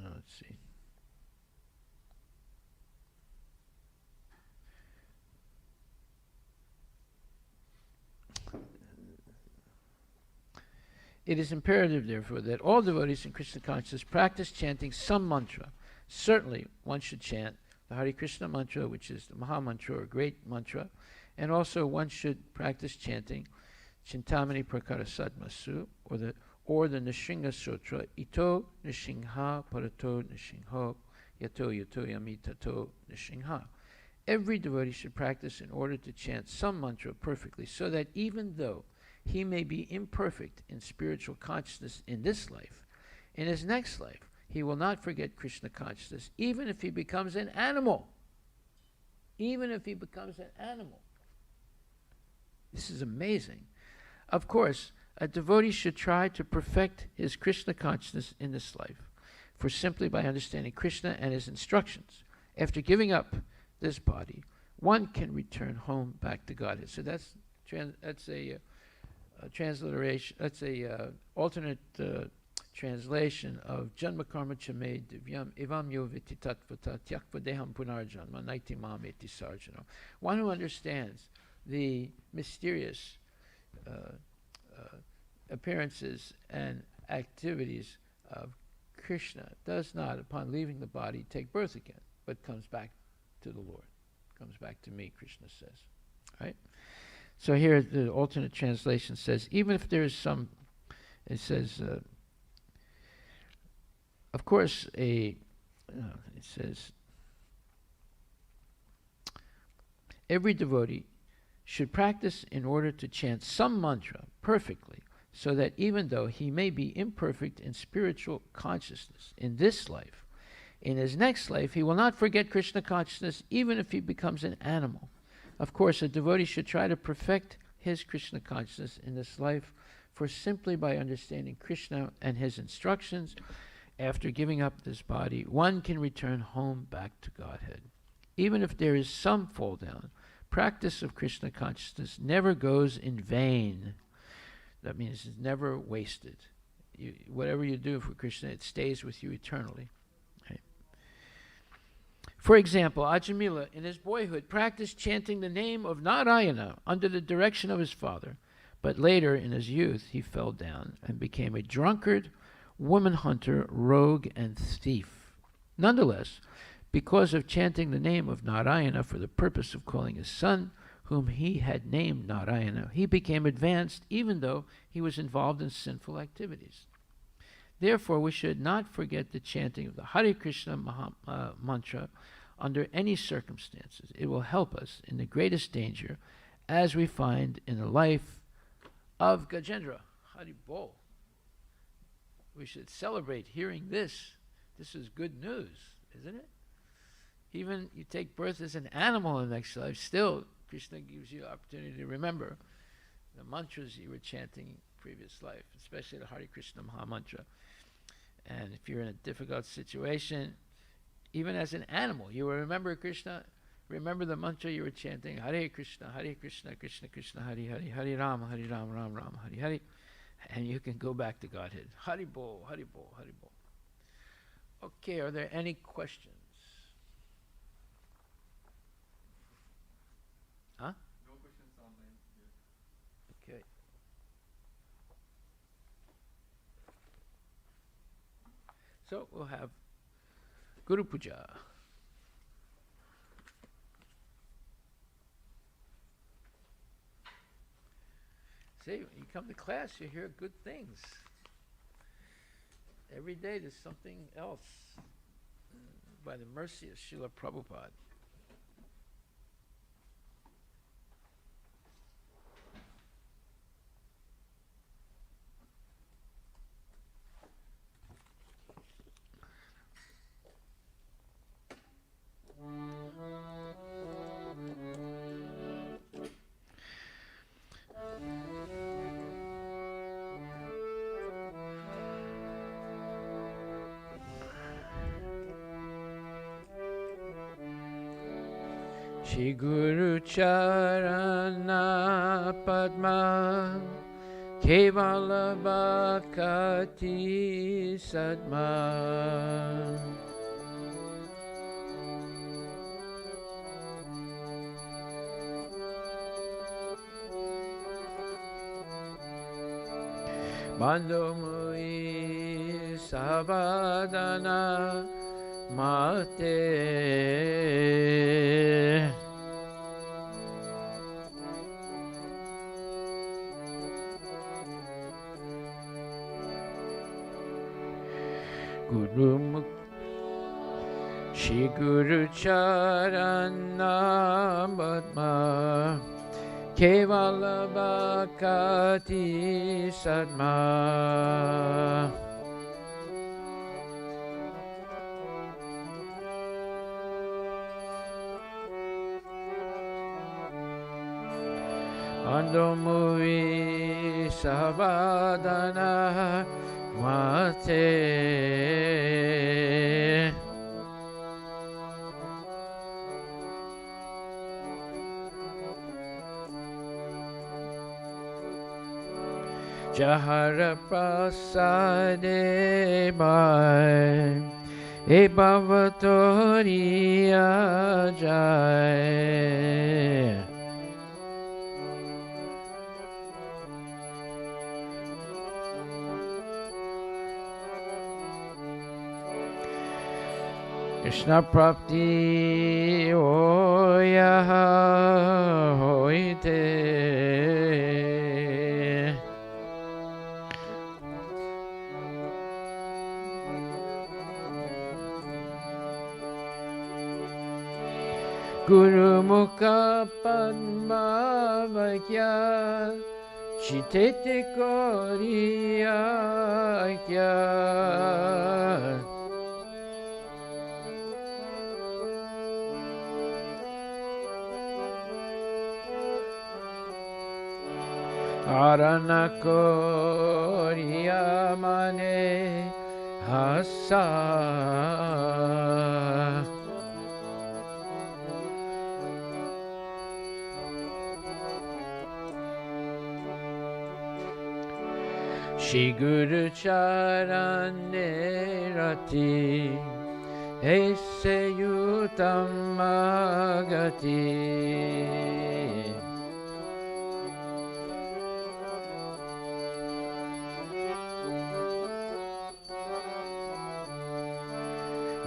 let's see. It is imperative, therefore, that all devotees in Krishna consciousness practice chanting some mantra. Certainly, one should chant the Hare Krishna mantra, which is the Maha Mantra or Great Mantra, and also one should practice chanting Chintamani Prakara Sadmasu, or the Nishinga Sutra, Ito Nishingha Parato Nishingho, Yato Yato Yami Tato Nishingha. Every devotee should practice in order to chant some mantra perfectly, so that even though he may be imperfect in spiritual consciousness in this life, in his next life, he will not forget Krishna consciousness, even if he becomes an animal. Even if he becomes an animal. This is amazing. Of course, a devotee should try to perfect his Krishna consciousness in this life, for simply by understanding Krishna and his instructions, after giving up this body, one can return home back to Godhead. So that's a transliteration. That's a alternate translation of Janma Karma Chame Divyam Evam Yo Viti Tatvata Tyakva Deham Punarjanma Naiti Mameti Sarjano. One who understands the mysterious appearances and activities of Krishna does not, upon leaving the body, take birth again, but comes back to the Lord. Comes back to me, Krishna says. Right? So here the alternate translation says, even if there is some, it says, of course, it says, every devotee should practice in order to chant some mantra perfectly, so that even though he may be imperfect in spiritual consciousness in this life, in his next life he will not forget Krishna consciousness even if he becomes an animal. Of course, a devotee should try to perfect his Krishna consciousness in this life, for simply by understanding Krishna and his instructions, after giving up this body, one can return home back to Godhead. Even if there is some fall down, practice of Krishna consciousness never goes in vain. That means it's never wasted. Whatever you do for Krishna, it stays with you eternally. Right? For example, Ajamila, in his boyhood, practiced chanting the name of Narayana under the direction of his father, but later, in his youth, he fell down and became a drunkard, woman hunter, rogue, and thief. Nonetheless, because of chanting the name of Narayana for the purpose of calling his son, whom he had named Narayana, he became advanced even though he was involved in sinful activities. Therefore, we should not forget the chanting of the Hare Krishna mantra under any circumstances. It will help us in the greatest danger, as we find in the life of Gajendra. Hari Bol. We should celebrate hearing this. This is good news, isn't it? Even you take birth as an animal in the next life, still Krishna gives you the opportunity to remember the mantras you were chanting previous life, especially the Hare Krishna Maha Mantra. And if you're in a difficult situation, even as an animal, you will remember Krishna, remember the mantra you were chanting, Hare Krishna, Krishna Krishna, Hare Hare, Hare Rama, Ram Ram, Hare Hare, and you can go back to Godhead. Hari Bol, Hari Bol, Hari Bol. Okay, are there any questions? Huh? No questions online. Yes. Okay. So we'll have Guru Puja. See, when you come to class, you hear good things. Every day there's something else by the mercy of Srila Prabhupada. Shri Guru Charana Padma Kevala Bhakati Sadma Bando Mui Sabadana Mate Guru Shri Guru Charana Padma Kevala Bhakati Sadma Andomui Sabadana Mate Jahara Prasade Bhai E Bhavatoriya Jai Krishna Prapti Oya Hoite Guru Mukha Padma Vaikya Chitete Koriya Kya Arana Koriya Mane Hasa Shri Guru Charane Rati Aise Yutamagati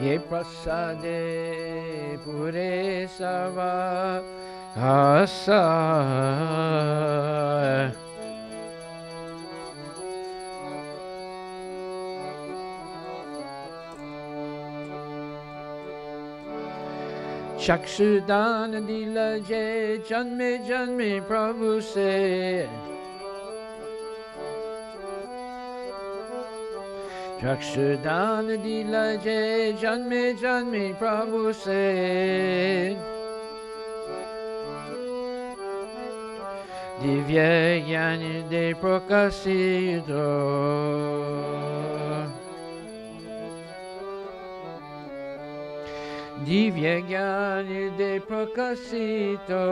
Ye Prasade Pure Sava Asa Chakshudan dilaje janme janme Prabhu se Chakshudan dilaje janme janme Prabhu se Divya Gyani de Prakasito Divya Gyani de Prakasito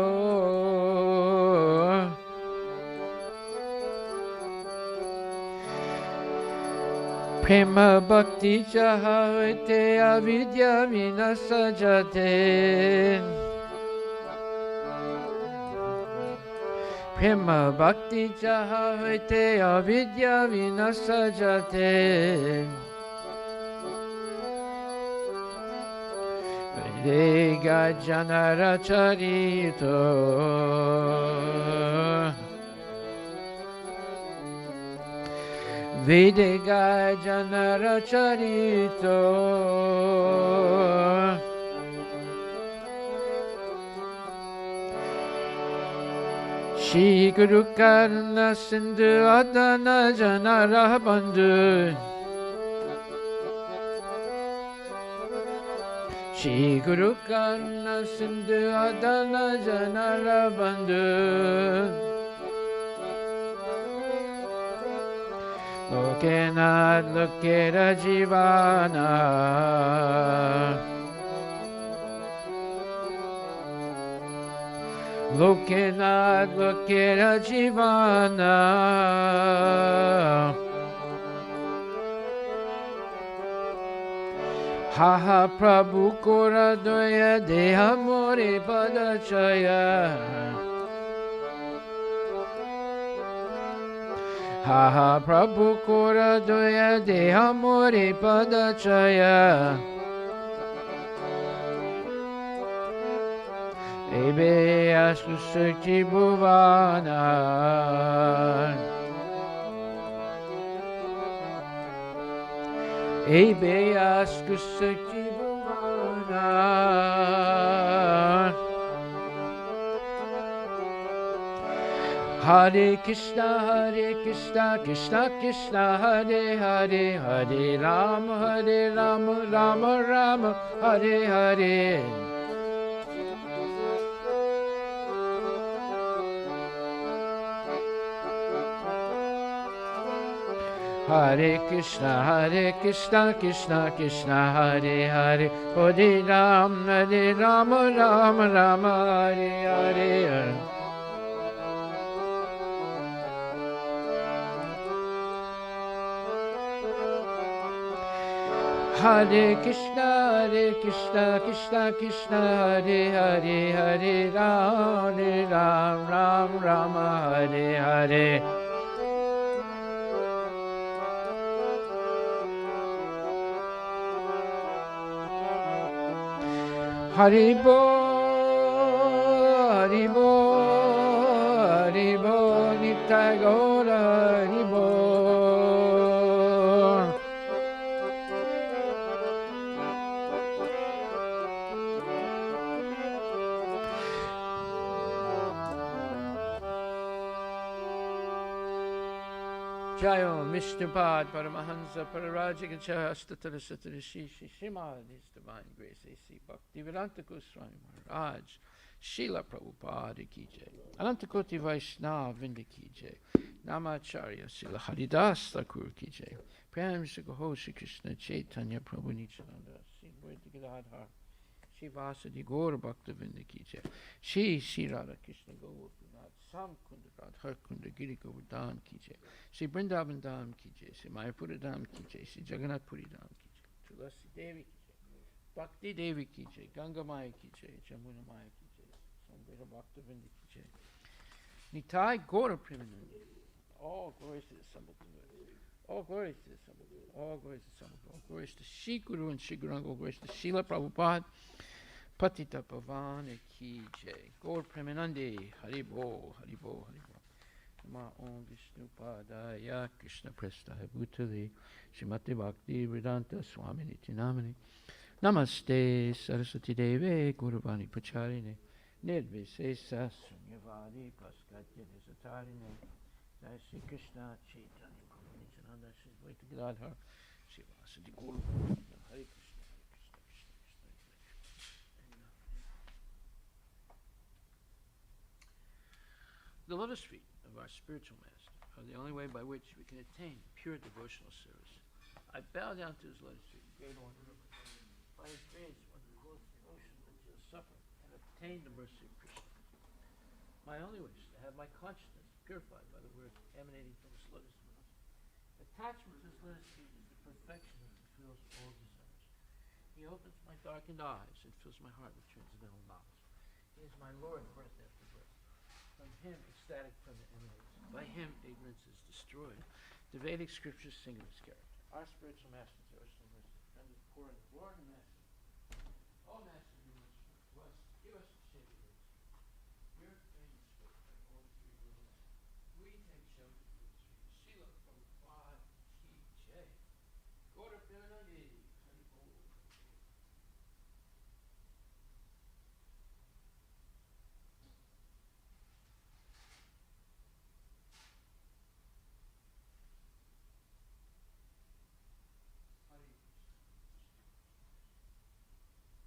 Prema Bhakti Chahate Avidya Vinasajate Prema Bhakti Chahate Avidya Vinasajate Vedega Janara Charito Vedega Janara Charito Shri Guru Karna Sindhu Adana Janara Bandhu Shri Guru Karna Sindhu Adana Janara Bandhu Lokenad Lokera Jivana Lokenad Lokera Jivana Haha Prabhu Kora Doya Deha More Padachaya Haha Prabhu Kora Doya Deha More Padachaya Ebe Asku Sukti Bhuvana Ebe Asku Sukti Bhuvana Hare Krishna, Krishna Krishna, Hare Hare, Hare Rama, Rama Rama, Hare Hare. Hare Krishna, Krishna Krishna, Hare Hare, Hare Rama, Rama Rama, Hare Hare. Hare Krishna, Krishna Krishna, Hare Hare, Hare Ram, Rama, Hare Hare. Haribo, Haribo, Haribo, Nitai Gaura, Haribo. Jayo Mishnupad Paramahansa Pararajika Chahastatara Satarishi Shimad, His Divine Grace A.C. Bhaktivedanta Goswami Maharaj, Srila Prabhupada Ki Jai, Anantakoti Vaishnava Vinda Ki Jai, Namacharya Srila Haridas Thakur Ki Jai, Prem Shri Gaho Shri Krishna Chaitanya Prabhu Nityananda, Sri Advaita Gadadhar, Shri Vasadi Gaur Bhakta Vinda Ki Jai, Shri Radha Krishna Govardhan, Sam Kunda Radha Kunda Giri Govardhan Ki Jai, Shri Vrindavan Dham Ki Jai, Shri Mayapura Dham Ki Jai, Shri Jagannath Puri Dham Ki Jai, Tulasi Devi Ki Jai, Bhakti Devi Ki Jai, Ganga Maya Ki Jai, Jamuna Maya Ki Jai, Samveda Bhakta Vinda Ki Jai, Nitai Gaura Premanandi, all glories to the assembled Lord. All glories to the assembled Lord. All glories to the assembled Lord. All glories to Shri Guru and Shri Guranga. All glories to Srila Prabhupada. Patita Pavana Ki Jai. Gaur Premanandi. Haribo, Haribo, Haribo. Nama Om Vishnu Padaya Krishna Prestaya Bhutale Srimati Bhakti Vedanta Swami Niti Namani Namaste Saraswati Deve Guruvani Pacharine Nirvisesa Sunyavadi Paskatya Desatarine Jai Shri Krishna Chaitanya Prabhu Nityananda Shri Advaita Gadadhar Shri Vasadi Guru Hare Krishna Krishna Krishna Krishna. The lotus feet of our spiritual master are the only way by which we can attain pure devotional service. I bow down to his lotus feet, great honor. By his grace, one who close devotion that shall suffer and obtain the mercy of Krishna. My only wish is to have my consciousness purified by the words emanating from his lotus feet. Attachment to his lotus feet is the perfection that fulfills all desires. He opens my darkened eyes and fills my heart with transcendental knowledge. He is my Lord, birth after birth. From him, ecstatic from the emanates. By him, ignorance is destroyed. The Vedic scriptures sing of his character. Our spiritual masters are so mercy, and poor and glory master. All masters be merciful to us. Give us